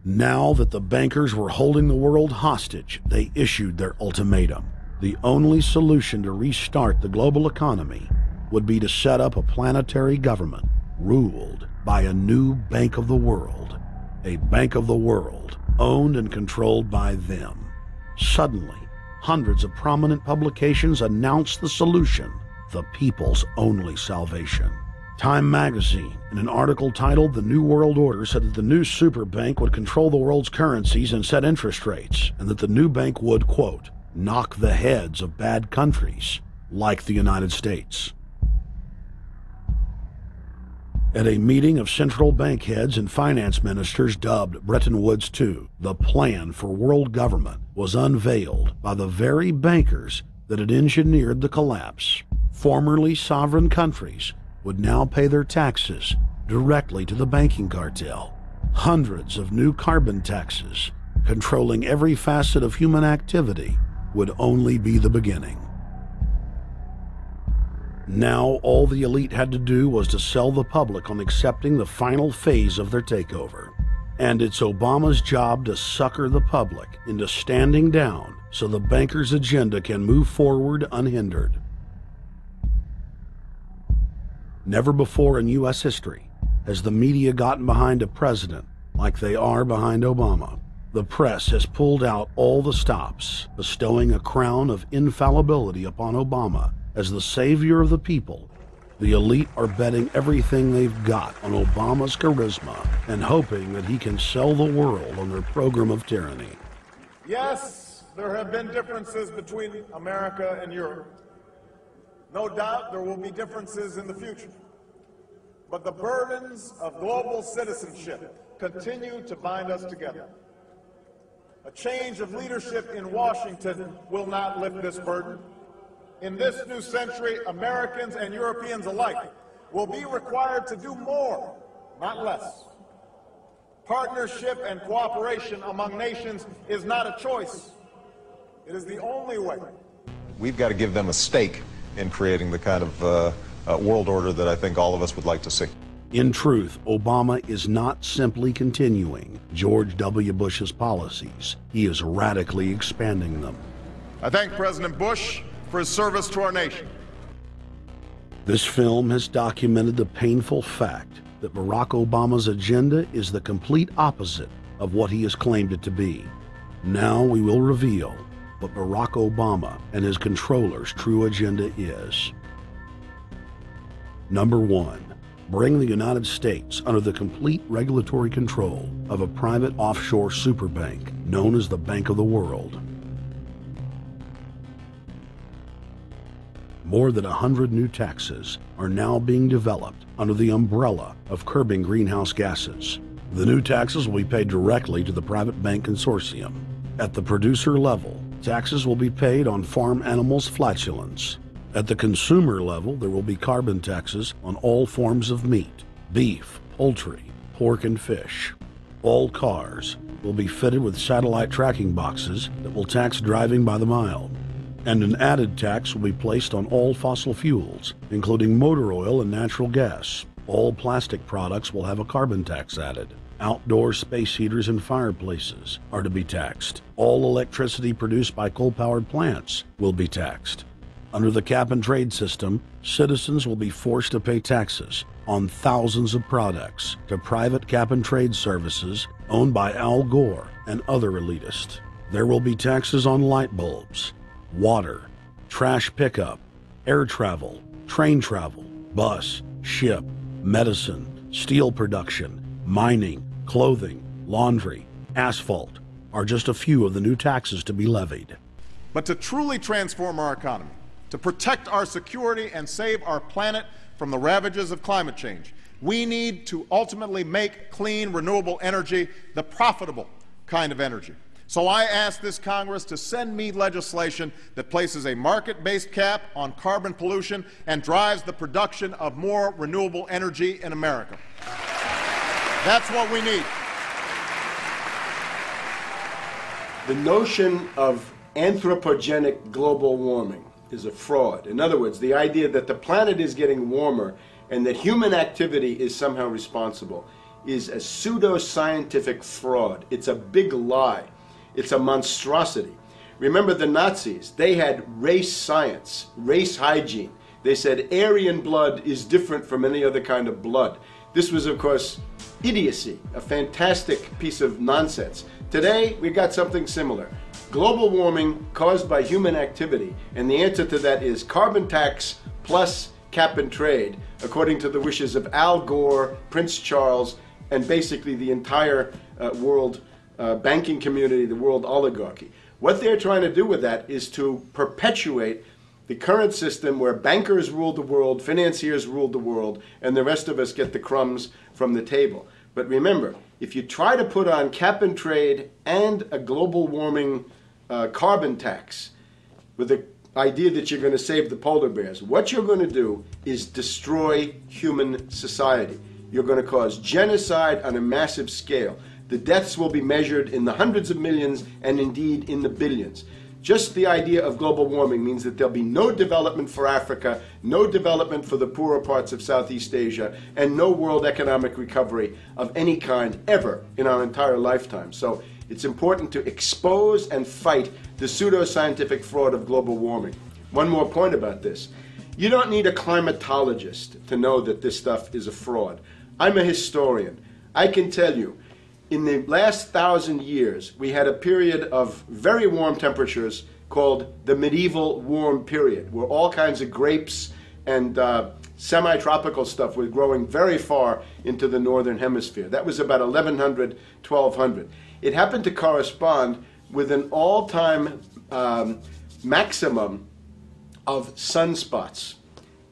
Now that the bankers were holding the world hostage, they issued their ultimatum. The only solution to restart the global economy would be to set up a planetary government ruled by a new Bank of the World, a Bank of the World owned and controlled by them. Suddenly, hundreds of prominent publications announced the solution, the people's only salvation. Time magazine, in an article titled "The New World Order," said that the new super bank would control the world's currencies and set interest rates, and that the new bank would, quote, knock the heads of bad countries like the United States. At a meeting of central bank heads and finance ministers dubbed Bretton Woods II, the plan for world government was unveiled by the very bankers that had engineered the collapse. Formerly sovereign countries would now pay their taxes directly to the banking cartel. Hundreds of new carbon taxes, controlling every facet of human activity, would only be the beginning. Now all the elite had to do was to sell the public on accepting the final phase of their takeover. And it's Obama's job to sucker the public into standing down so the bankers' agenda can move forward unhindered. Never before in U.S. history has the media gotten behind a president like they are behind Obama. The press has pulled out all the stops, bestowing a crown of infallibility upon Obama as the savior of the people. The elite are betting everything they've got on Obama's charisma and hoping that he can sell the world on their program of tyranny. Yes, there have been differences between America and Europe. No doubt there will be differences in the future. But the burdens of global citizenship continue to bind us together. A change of leadership in Washington will not lift this burden. In this new century, Americans and Europeans alike will be required to do more, not less. Partnership and cooperation among nations is not a choice. It is the only way. We've got to give them a stake in creating the kind of world order that I think all of us would like to see. In truth, Obama is not simply continuing George W. Bush's policies. He is radically expanding them. I thank President Bush for his service to our nation. This film has documented the painful fact that Barack Obama's agenda is the complete opposite of what he has claimed it to be. Now we will reveal what Barack Obama and his controllers' true agenda is. Number 1. Bring the United States under the complete regulatory control of a private offshore superbank known as the Bank of the World. More than 100 new taxes are now being developed under the umbrella of curbing greenhouse gases. The new taxes will be paid directly to the private bank consortium. At the producer level, taxes will be paid on farm animals' flatulence. At the consumer level, there will be carbon taxes on all forms of meat, beef, poultry, pork, and fish. All cars will be fitted with satellite tracking boxes that will tax driving by the mile. And an added tax will be placed on all fossil fuels, including motor oil and natural gas. All plastic products will have a carbon tax added. Outdoor space heaters and fireplaces are to be taxed. All electricity produced by coal-powered plants will be taxed. Under the cap-and-trade system, citizens will be forced to pay taxes on thousands of products to private cap-and-trade services owned by Al Gore and other elitists. There will be taxes on light bulbs, water, trash pickup, air travel, train travel, bus, ship, medicine, steel production, mining, clothing, laundry, asphalt are just a few of the new taxes to be levied. But to truly transform our economy, to protect our security and save our planet from the ravages of climate change, we need to ultimately make clean, renewable energy the profitable kind of energy. So I ask this Congress to send me legislation that places a market-based cap on carbon pollution and drives the production of more renewable energy in America. That's what we need. The notion of anthropogenic global warming is a fraud. In other words, the idea that the planet is getting warmer and that human activity is somehow responsible is a pseudo-scientific fraud. It's a big lie. It's a monstrosity. Remember the Nazis, they had race science, race hygiene. They said Aryan blood is different from any other kind of blood. This was, of course, idiocy, a fantastic piece of nonsense. Today, we got something similar. Global warming caused by human activity, and the answer to that is carbon tax plus cap and trade, according to the wishes of Al Gore, Prince Charles, and basically the entire world banking community, the world oligarchy. What they're trying to do with that is to perpetuate the current system where bankers rule the world, financiers rule the world, and the rest of us get the crumbs from the table. But remember, if you try to put on cap and trade and a global warming carbon tax with the idea that you're going to save the polar bears, what you're going to do is destroy human society. You're going to cause genocide on a massive scale. The deaths will be measured in the hundreds of millions and indeed in the billions. Just the idea of global warming means that there'll be no development for Africa, no development for the poorer parts of Southeast Asia, and no world economic recovery of any kind ever in our entire lifetime. So it's important to expose and fight the pseudoscientific fraud of global warming. One more point about this. You don't need a climatologist to know that this stuff is a fraud. I'm a historian. I can tell you, in the last 1,000 years, we had a period of very warm temperatures called the medieval warm period, where all kinds of grapes and semi-tropical stuff was growing very far into the northern hemisphere. That was about 1100, 1200. It happened to correspond with an all-time maximum of sunspots.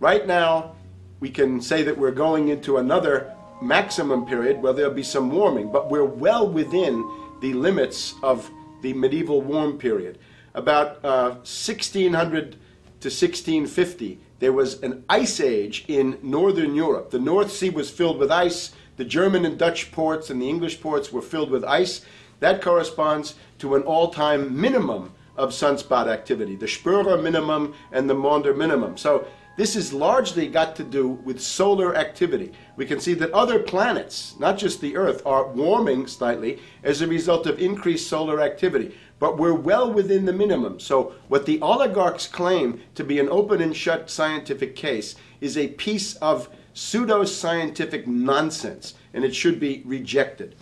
Right now, we can say that we're going into another maximum period where there'll be some warming, but we're well within the limits of the medieval warm period. About 1600 to 1650, there was an ice age in northern Europe. The North Sea was filled with ice. The German and Dutch ports and the English ports were filled with ice. That corresponds to an all-time minimum of sunspot activity, the Spörer minimum and the Maunder minimum. So this has largely got to do with solar activity. We can see that other planets, not just the Earth, are warming slightly as a result of increased solar activity. But we're well within the minimum. So what the oligarchs claim to be an open and shut scientific case is a piece of pseudoscientific nonsense, and it should be rejected.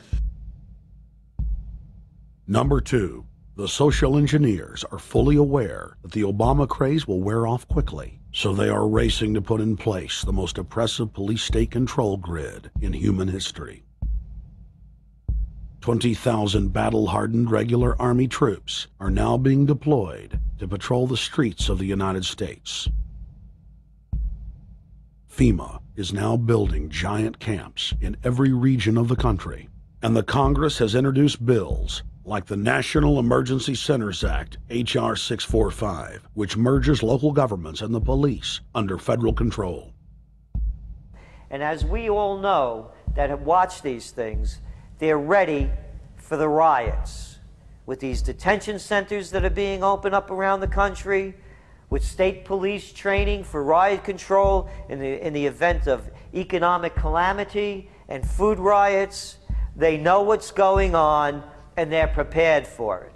Number 2, the social engineers are fully aware that the Obama craze will wear off quickly, so they are racing to put in place the most oppressive police state control grid in human history. 20,000 battle-hardened regular Army troops are now being deployed to patrol the streets of the United States. FEMA is now building giant camps in every region of the country, and the Congress has introduced bills like the National Emergency Centers Act, H.R. 645, which merges local governments and the police under federal control. And as we all know that have watched these things, they're ready for the riots. With these detention centers that are being opened up around the country, with state police training for riot control in the event of economic calamity and food riots, they know what's going on and they're prepared for it.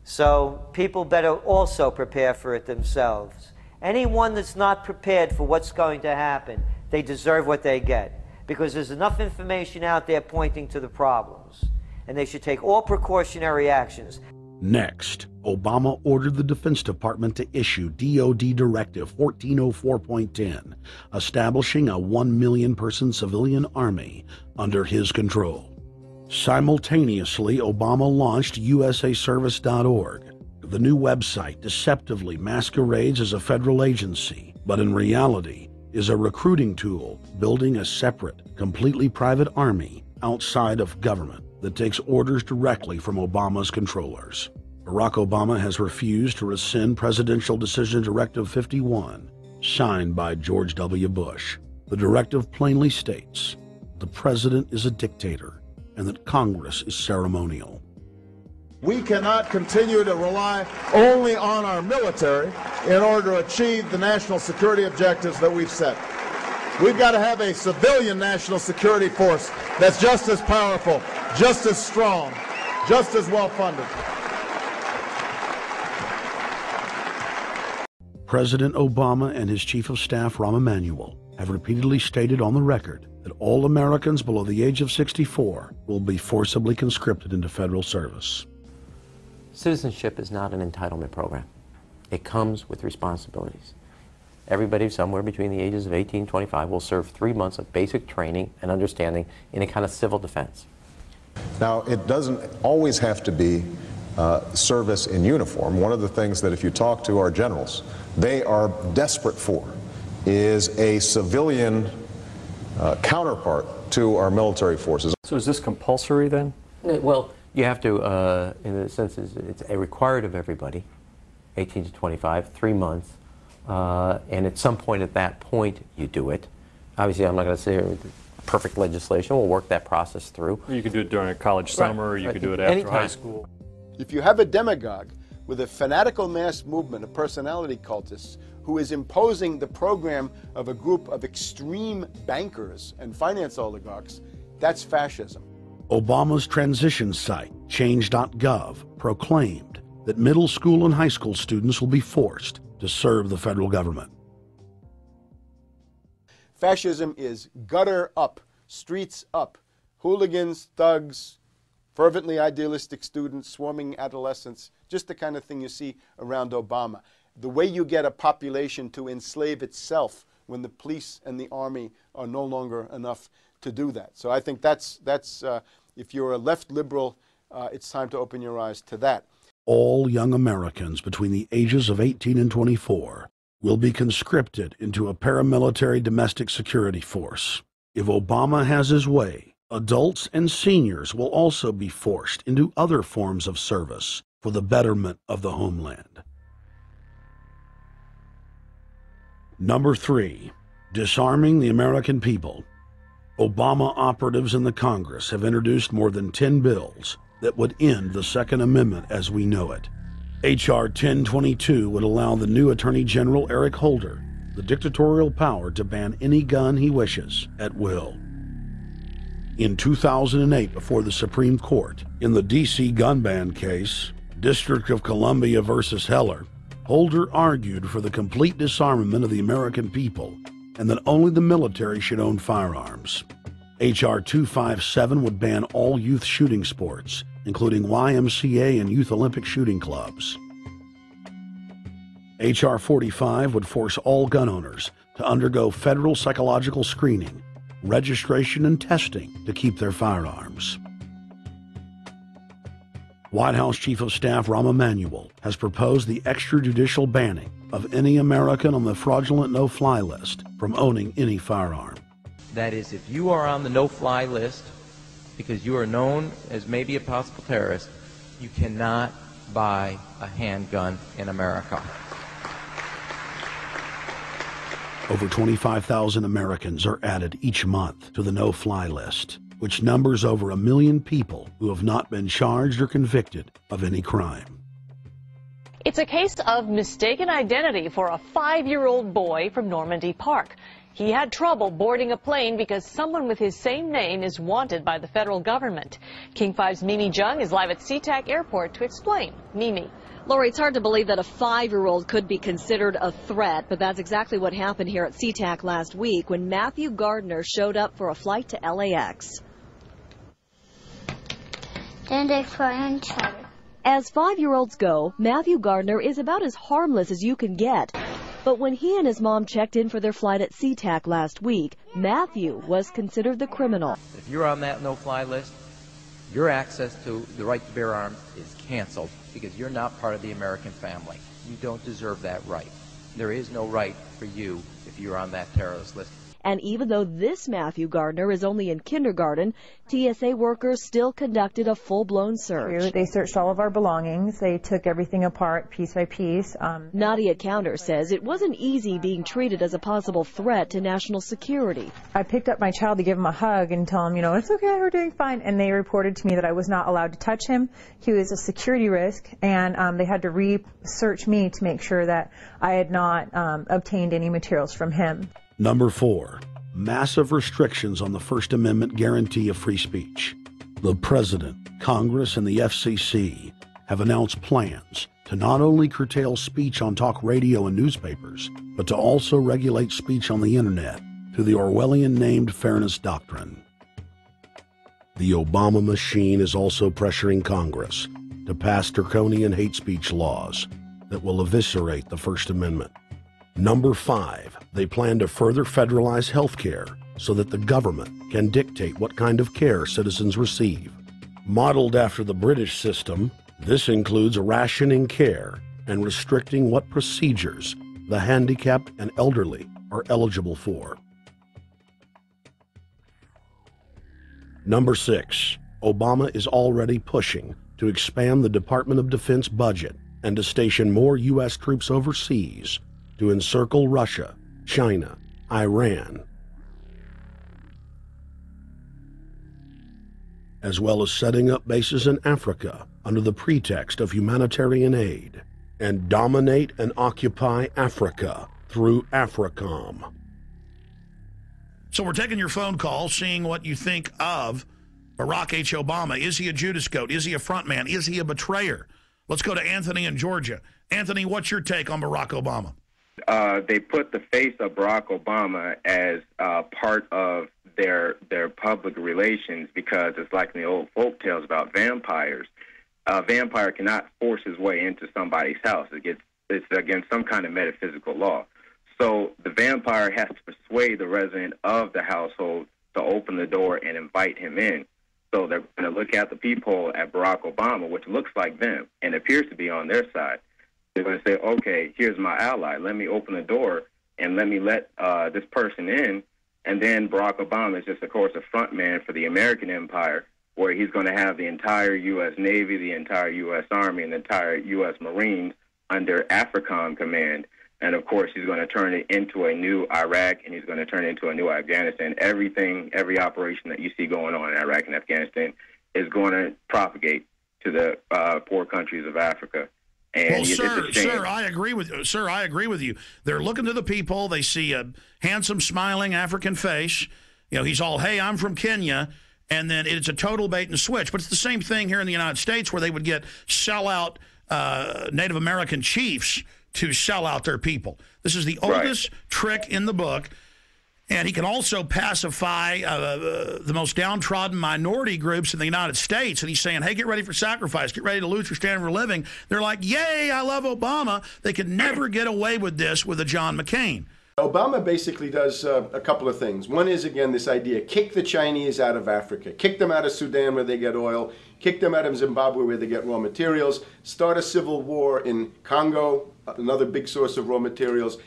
So people better also prepare for it themselves. Anyone that's not prepared for what's going to happen, they deserve what they get, because there's enough information out there pointing to the problems, and they should take all precautionary actions. Next, Obama ordered the Defense Department to issue DoD Directive 1404.10, establishing a 1 million person civilian army under his control. Simultaneously, Obama launched USAService.org. The new website deceptively masquerades as a federal agency, but in reality is a recruiting tool building a separate, completely private army outside of government that takes orders directly from Obama's controllers. Barack Obama has refused to rescind Presidential Decision Directive 51, signed by George W. Bush. The directive plainly states the president is a dictator and that Congress is ceremonial. We cannot continue to rely only on our military in order to achieve the national security objectives that we've set. We've got to have a civilian national security force that's just as powerful, just as strong, just as well funded. President Obama and his Chief of Staff, Rahm Emanuel, have repeatedly stated on the record that all Americans below the age of 64 will be forcibly conscripted into federal service. Citizenship is not an entitlement program. It comes with responsibilities. Everybody somewhere between the ages of 18 and 25 will serve 3 months of basic training and understanding in a kind of civil defense. Now, it doesn't always have to be service in uniform. One of the things that if you talk to our generals, they are desperate for is a civilian counterpart to our military forces. So is this compulsory then? Well, you have to, in a sense, it's required of everybody, 18 to 25, 3 months. And at some point at that point, you do it. Obviously, I'm not going to say perfect legislation. We'll work that process through. Or you could do it during a college summer, or you could do it after high school. If you have a demagogue with a fanatical mass movement of personality cultists who is imposing the program of a group of extreme bankers and finance oligarchs, that's fascism. Obama's transition site, change.gov, proclaimed that middle school and high school students will be forced to serve the federal government. Fascism is gutter up, streets up, hooligans, thugs, fervently idealistic students, swarming adolescents, just the kind of thing you see around Obama. The way you get a population to enslave itself when the police and the army are no longer enough to do that. So I think that's if you're a left liberal, it's time to open your eyes to that. All young Americans between the ages of 18 and 24 will be conscripted into a paramilitary domestic security force. If Obama has his way, adults and seniors will also be forced into other forms of service for the betterment of the homeland. Number 3, disarming the American people. Obama operatives in the Congress have introduced more than 10 bills that would end the Second Amendment as we know it. H.R. 1022 would allow the new Attorney General Eric Holder the dictatorial power to ban any gun he wishes at will. In 2008, before the Supreme Court, in the D.C. gun ban case, District of Columbia versus Heller, Holder argued for the complete disarmament of the American people and that only the military should own firearms. H.R. 257 would ban all youth shooting sports, including YMCA and Youth Olympic shooting clubs. H.R. 45 would force all gun owners to undergo federal psychological screening, registration, and testing to keep their firearms. White House Chief of Staff Rahm Emanuel has proposed the extrajudicial banning of any American on the fraudulent no-fly list from owning any firearm. That is, if you are on the no-fly list because you are known as maybe a possible terrorist, you cannot buy a handgun in America. Over 25,000 Americans are added each month to the no-fly list, which numbers over 1 million people who have not been charged or convicted of any crime. It's a case of mistaken identity for a 5-year-old boy from Normandy Park. He had trouble boarding a plane because someone with his same name is wanted by the federal government. King 5's Mimi Jung is live at SeaTac Airport to explain. Mimi. Lori, it's hard to believe that a 5-year-old could be considered a threat, but that's exactly what happened here at SeaTac last week when Matthew Gardner showed up for a flight to LAX. As 5-year-olds go, Matthew Gardner is about as harmless as you can get. But when he and his mom checked in for their flight at SeaTac last week, Matthew was considered the criminal. If you're on that no-fly list, your access to the right to bear arms is canceled because you're not part of the American family. You don't deserve that right. There is no right for you if you're on that terrorist list. And even though this Matthew Gardner is only in kindergarten, TSA workers still conducted a full-blown search. They searched all of our belongings. They took everything apart piece by piece. Nadia Counter says it wasn't easy being treated as a possible threat to national security. I picked up my child to give him a hug and tell him, you know, it's okay, we're doing fine. And they reported to me that I was not allowed to touch him. He was a security risk, and they had to re-search me to make sure that I had not obtained any materials from him. Number 4, massive restrictions on the First Amendment guarantee of free speech. The President, Congress, and the FCC have announced plans to not only curtail speech on talk radio and newspapers, but to also regulate speech on the Internet to the Orwellian-named Fairness Doctrine. The Obama machine is also pressuring Congress to pass draconian hate speech laws that will eviscerate the First Amendment. Number 5, they plan to further federalize health care so that the government can dictate what kind of care citizens receive. Modeled after the British system, this includes rationing care and restricting what procedures the handicapped and elderly are eligible for. Number 6, Obama is already pushing to expand the Department of Defense budget and to station more U.S. troops overseas to encircle Russia, China, Iran, as well as setting up bases in Africa under the pretext of humanitarian aid, and dominate and occupy Africa through AFRICOM. So we're taking your phone call, seeing what you think of Barack H. Obama. Is he a Judas goat? Is he a front man? Is he a betrayer? Let's go to Anthony in Georgia. Anthony, what's your take on Barack Obama? They put the face of Barack Obama as part of their public relations because it's like in the old folk tales about vampires. A vampire cannot force his way into somebody's house. It's against some kind of metaphysical law. So the vampire has to persuade the resident of the household to open the door and invite him in. So they're going to look at the peephole at Barack Obama, which looks like them and appears to be on their side. They're going to say, okay, here's my ally. Let me open the door and let me let this person in. And then Barack Obama is just, of course, a front man for the American empire, where he's going to have the entire U.S. Navy, the entire U.S. Army, and the entire U.S. Marines under AFRICOM command. And, of course, he's going to turn it into a new Iraq, and he's going to turn it into a new Afghanistan. Everything, every operation that you see going on in Iraq and Afghanistan is going to propagate to the poor countries of Africa. And well, sir, I agree with you. Sir, I agree with you. They're looking to the people. They see a handsome, smiling African face. You know, he's all, hey, I'm from Kenya. And then it's a total bait and switch. But it's the same thing here in the United States where they would get sellout Native American chiefs to sell out their people. This is the oldest trick in the book. And he can also pacify the most downtrodden minority groups in the United States. And he's saying, hey, get ready for sacrifice. Get ready to lose your standard of living. They're like, yay, I love Obama. They could never get away with this with a John McCain. Obama basically does a couple of things. One is, again, this idea, kick the Chinese out of Africa, kick them out of Sudan where they get oil, kick them out of Zimbabwe where they get raw materials, start a civil war in Congo, another big source of raw materials.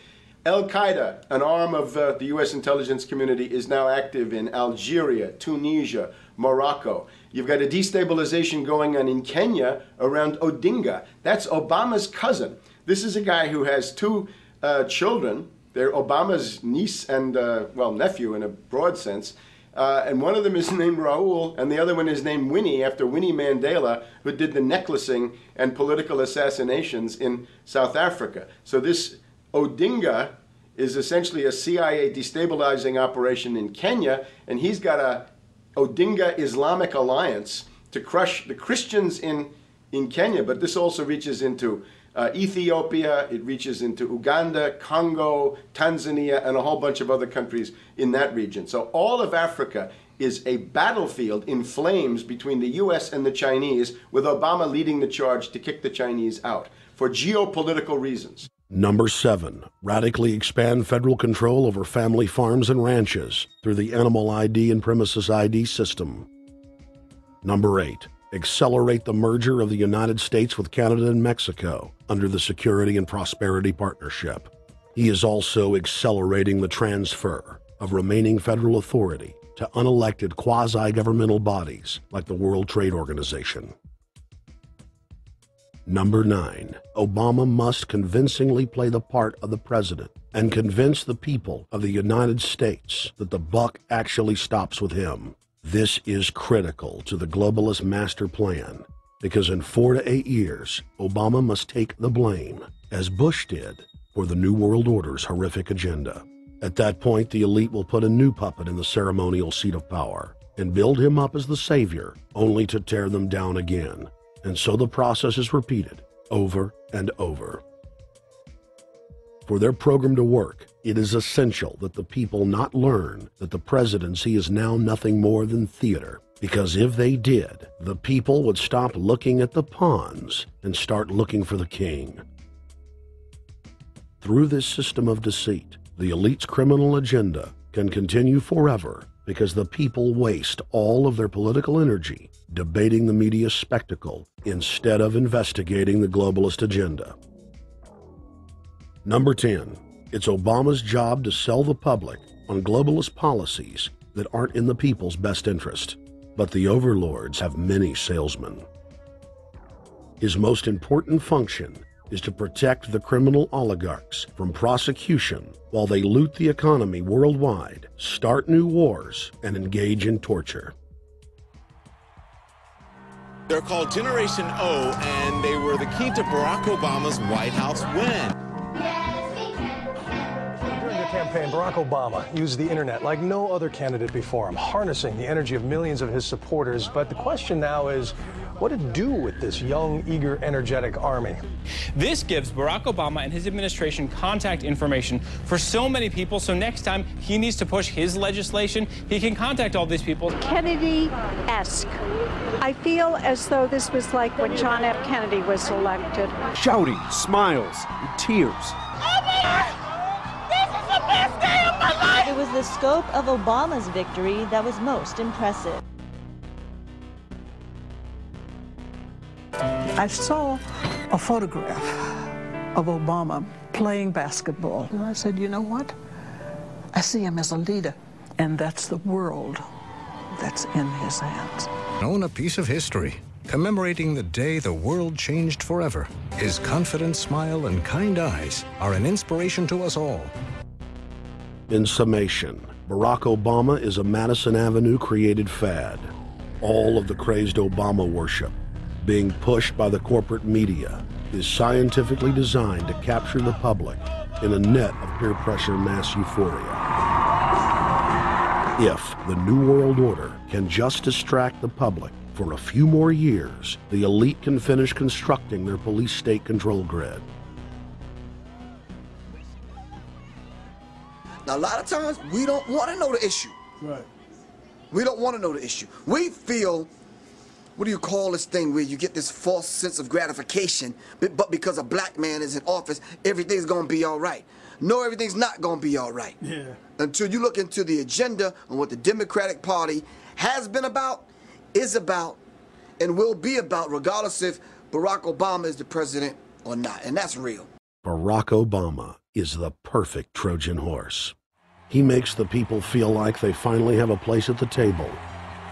Al-Qaeda, an arm of the U.S. intelligence community, is now active in Algeria, Tunisia, Morocco. You've got a destabilization going on in Kenya around Odinga. That's Obama's cousin. This is a guy who has two children. They're Obama's niece and, well, nephew in a broad sense. And one of them is named Raul, and the other one is named Winnie, after Winnie Mandela, who did the necklacing and political assassinations in South Africa. So this Odinga is essentially a CIA destabilizing operation in Kenya, and he's got a Odinga Islamic Alliance to crush the Christians in Kenya, but this also reaches into Ethiopia, it reaches into Uganda, Congo, Tanzania, and a whole bunch of other countries in that region. So all of Africa is a battlefield in flames between the U.S. and the Chinese, with Obama leading the charge to kick the Chinese out for geopolitical reasons. Number 7, radically expand federal control over family farms and ranches through the Animal ID and Premises ID system. Number 8, accelerate the merger of the United States with Canada and Mexico under the Security and Prosperity Partnership. He is also accelerating the transfer of remaining federal authority to unelected quasi-governmental bodies like the World Trade Organization. Number 9, Obama must convincingly play the part of the president and convince the people of the United States that the buck actually stops with him. This is critical to the globalist master plan, because in 4 to 8 years, Obama must take the blame, as Bush did, for the New World Order's horrific agenda. At that point, the elite will put a new puppet in the ceremonial seat of power and build him up as the savior, only to tear them down again. And so the process is repeated over and over. For their program to work, It is essential that the people not learn that the presidency is now nothing more than theater, because if they did, the people would stop looking at the pawns and start looking for the king. Through this system of deceit, the elite's criminal agenda can continue forever because the people waste all of their political energy debating the media spectacle instead of investigating the globalist agenda. Number 10. It's Obama's job to sell the public on globalist policies that aren't in the people's best interest, but the overlords have many salesmen. His most important function is to protect the criminal oligarchs from prosecution while they loot the economy worldwide, start new wars, and engage in torture. They're called Generation O, and they were the key to Barack Obama's White House win. During the campaign, Barack Obama used the internet like no other candidate before him, harnessing the energy of millions of his supporters. But the question now is, what to do with this young, eager, energetic army? This gives Barack Obama and his administration contact information for so many people, so next time he needs to push his legislation, he can contact all these people. Kennedy-esque. I feel as though this was like when John F. Kennedy was elected. Shouting, smiles, and tears. It was the scope of Obama's victory that was most impressive. I saw a photograph of Obama playing basketball. And I said, you know what? I see him as a leader, and that's the world that's in his hands. Own a piece of history, commemorating the day the world changed forever. His confident smile and kind eyes are an inspiration to us all. In summation, Barack Obama is a Madison Avenue created fad. All of the crazed Obama worship, being pushed by the corporate media, is scientifically designed to capture the public in a net of peer pressure mass euphoria. If the New World Order can just distract the public for a few more years, the elite can finish constructing their police state control grid. Now, a lot of times, we don't want to know the issue. Right. We don't want to know the issue. We feel, what do you call this thing where you get this false sense of gratification, but because a black man is in office, everything's going to be all right. No, everything's not going to be all right. Yeah. Until you look into the agenda on what the Democratic Party has been about, is about, and will be about, regardless if Barack Obama is the president or not. And that's real. Barack Obama is the perfect Trojan horse. He makes the people feel like they finally have a place at the table,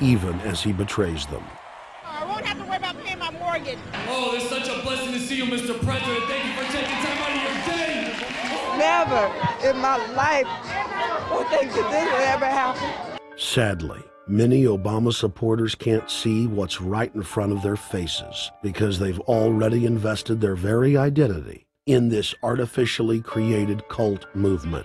even as he betrays them. I won't have to worry about paying my mortgage. Oh, it's such a blessing to see you, Mr. President. Thank you for taking time out of your day. Never in my life would think that this would ever happen. Sadly, many Obama supporters can't see what's right in front of their faces because they've already invested their very identity in this artificially created cult movement.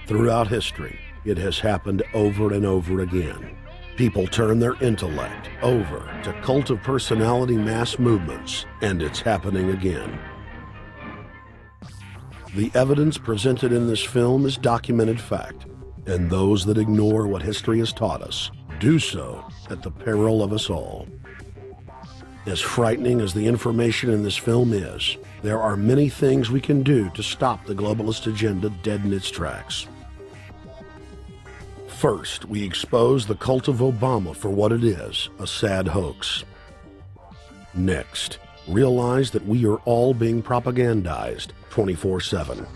Throughout history, it has happened over and over again. People turn their intellect over to cult of personality mass movements, and it's happening again. The evidence presented in this film is documented fact, and those that ignore what history has taught us do so at the peril of us all. As frightening as the information in this film is, there are many things we can do to stop the globalist agenda dead in its tracks. First, we expose the cult of Obama for what it is, a sad hoax. Next, realize that we are all being propagandized 24/7.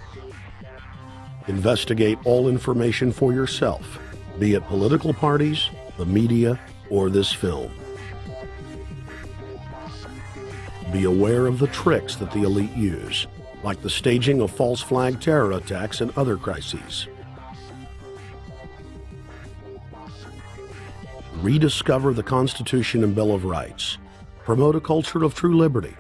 Investigate all information for yourself, be it political parties, the media, or this film. Be aware of the tricks that the elite use, like the staging of false flag terror attacks and other crises. Rediscover the Constitution and Bill of Rights. Promote a culture of true liberty.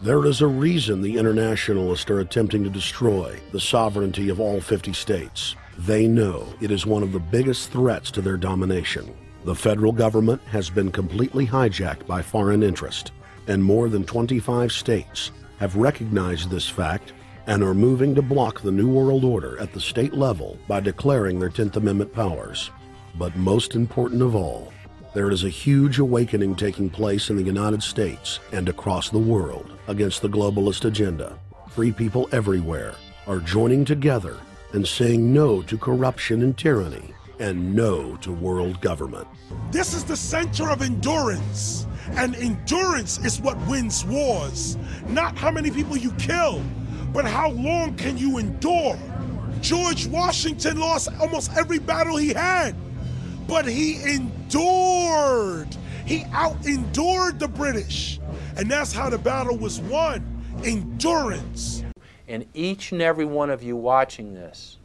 There is a reason the internationalists are attempting to destroy the sovereignty of all 50 states. They know it is one of the biggest threats to their domination. The federal government has been completely hijacked by foreign interest, and more than 25 states have recognized this fact and are moving to block the New World Order at the state level by declaring their 10th Amendment powers. But most important of all, there is a huge awakening taking place in the United States and across the world against the globalist agenda. Free people everywhere are joining together and saying no to corruption and tyranny and no to world government. This is the center of endurance, and endurance is what wins wars. Not how many people you kill, but how long can you endure? George Washington lost almost every battle he had, but he endured. He out-endured the British, and that's how the battle was won, endurance. And each and every one of you watching this,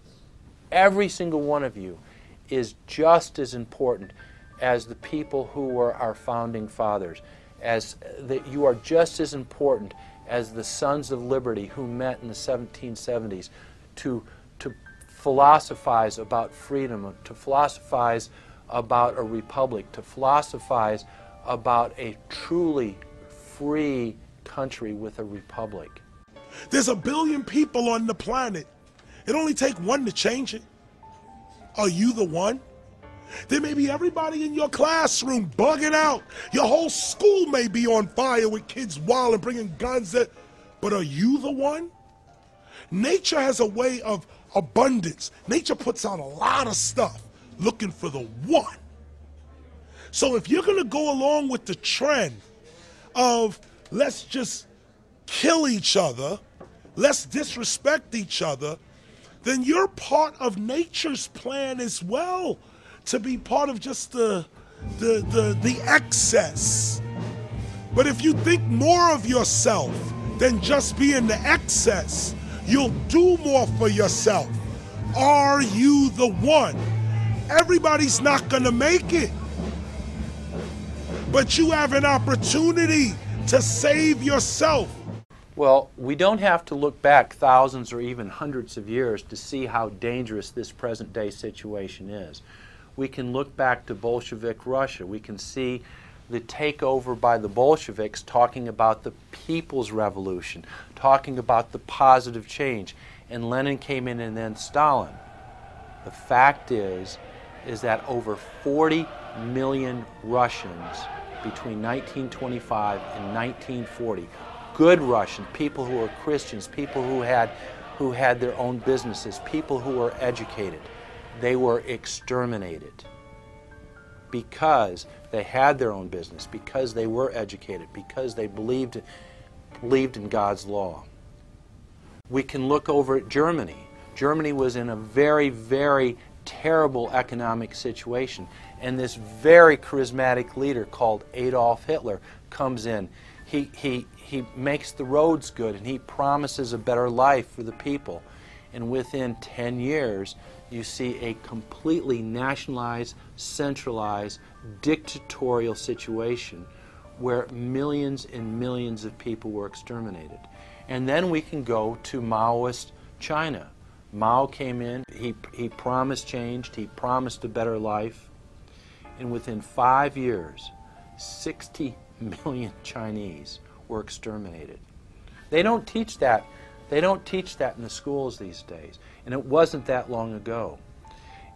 every single one of you, is just as important as the people who were our founding fathers, as that you are just as important as the Sons of Liberty who met in the 1770s to philosophize about freedom, to philosophize about a republic, to philosophize about a truly free country with a republic. There's 1 billion people on the planet. It only takes one to change it. Are you the one? There may be everybody in your classroom bugging out. Your whole school may be on fire with kids wild and bringing guns but are you the one? Nature has a way of abundance. Nature puts out a lot of stuff looking for the one. So if you're going to go along with the trend of let's just kill each other, let's disrespect each other, then you're part of nature's plan as well, to be part of just the excess. But if you think more of yourself than just being the excess, you'll do more for yourself. Are you the one? Everybody's not gonna make it, but you have an opportunity to save yourself. Well, we don't have to look back thousands or even hundreds of years to see how dangerous this present day situation is. We can look back to Bolshevik Russia. We can see the takeover by the Bolsheviks talking about the people's revolution, talking about the positive change. And Lenin came in and then Stalin. The fact is that over 40 million Russians between 1925 and 1940, good Russians, people who were Christians, people who had their own businesses, people who were educated, they were exterminated because they had their own business, because they were educated, because they believed in God's law. We can look over at Germany. Germany was in a very, very terrible economic situation, and this very charismatic leader called Adolf Hitler comes in. He makes the roads good, and he promises a better life for the people. And within 10 years, you see a completely nationalized, centralized, dictatorial situation where millions and millions of people were exterminated. And then we can go to Maoist China. Mao came in, he promised change, he promised a better life, and within 5 years, 60 million Chinese were exterminated. They don't teach that. They don't teach that in the schools these days. And it wasn't that long ago.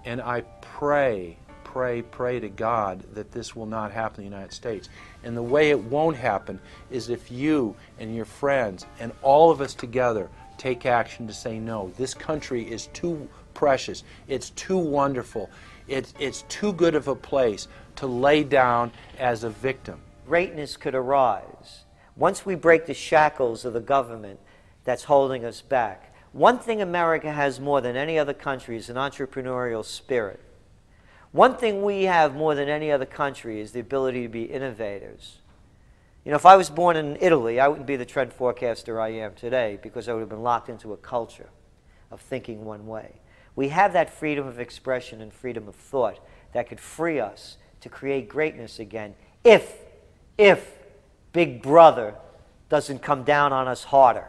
And I pray to God that this will not happen in the United States. And the way it won't happen is if you and your friends and all of us together take action to say no. This country is too precious. It's too wonderful. It's too good of a place to lay down as a victim. Greatness could arise once we break the shackles of the government that's holding us back. One thing America has more than any other country is an entrepreneurial spirit. One thing we have more than any other country is the ability to be innovators. You know, if I was born in Italy, I wouldn't be the trend forecaster I am today because I would have been locked into a culture of thinking one way. We have that freedom of expression and freedom of thought that could free us to create greatness again if Big Brother doesn't come down on us harder.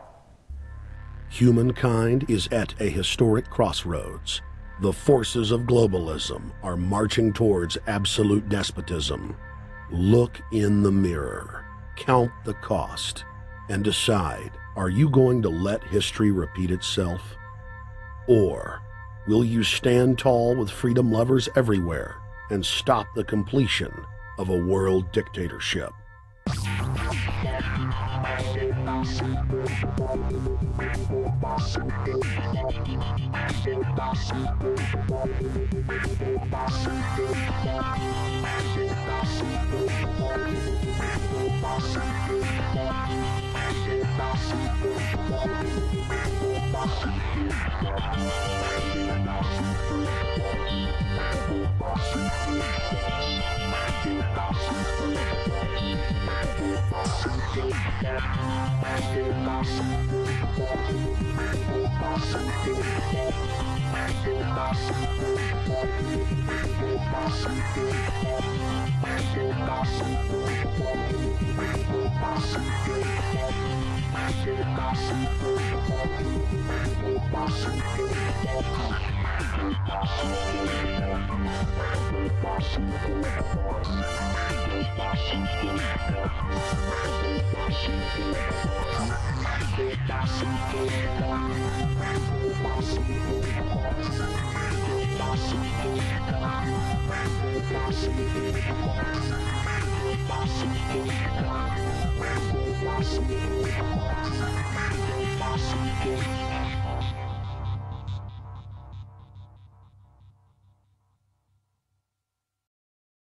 Humankind is at a historic crossroads. The forces of globalism are marching towards absolute despotism. Look in the mirror, count the cost, and decide Are you going to let history repeat itself? Or will you stand tall with freedom lovers everywhere and stop the completion of a world dictatorship?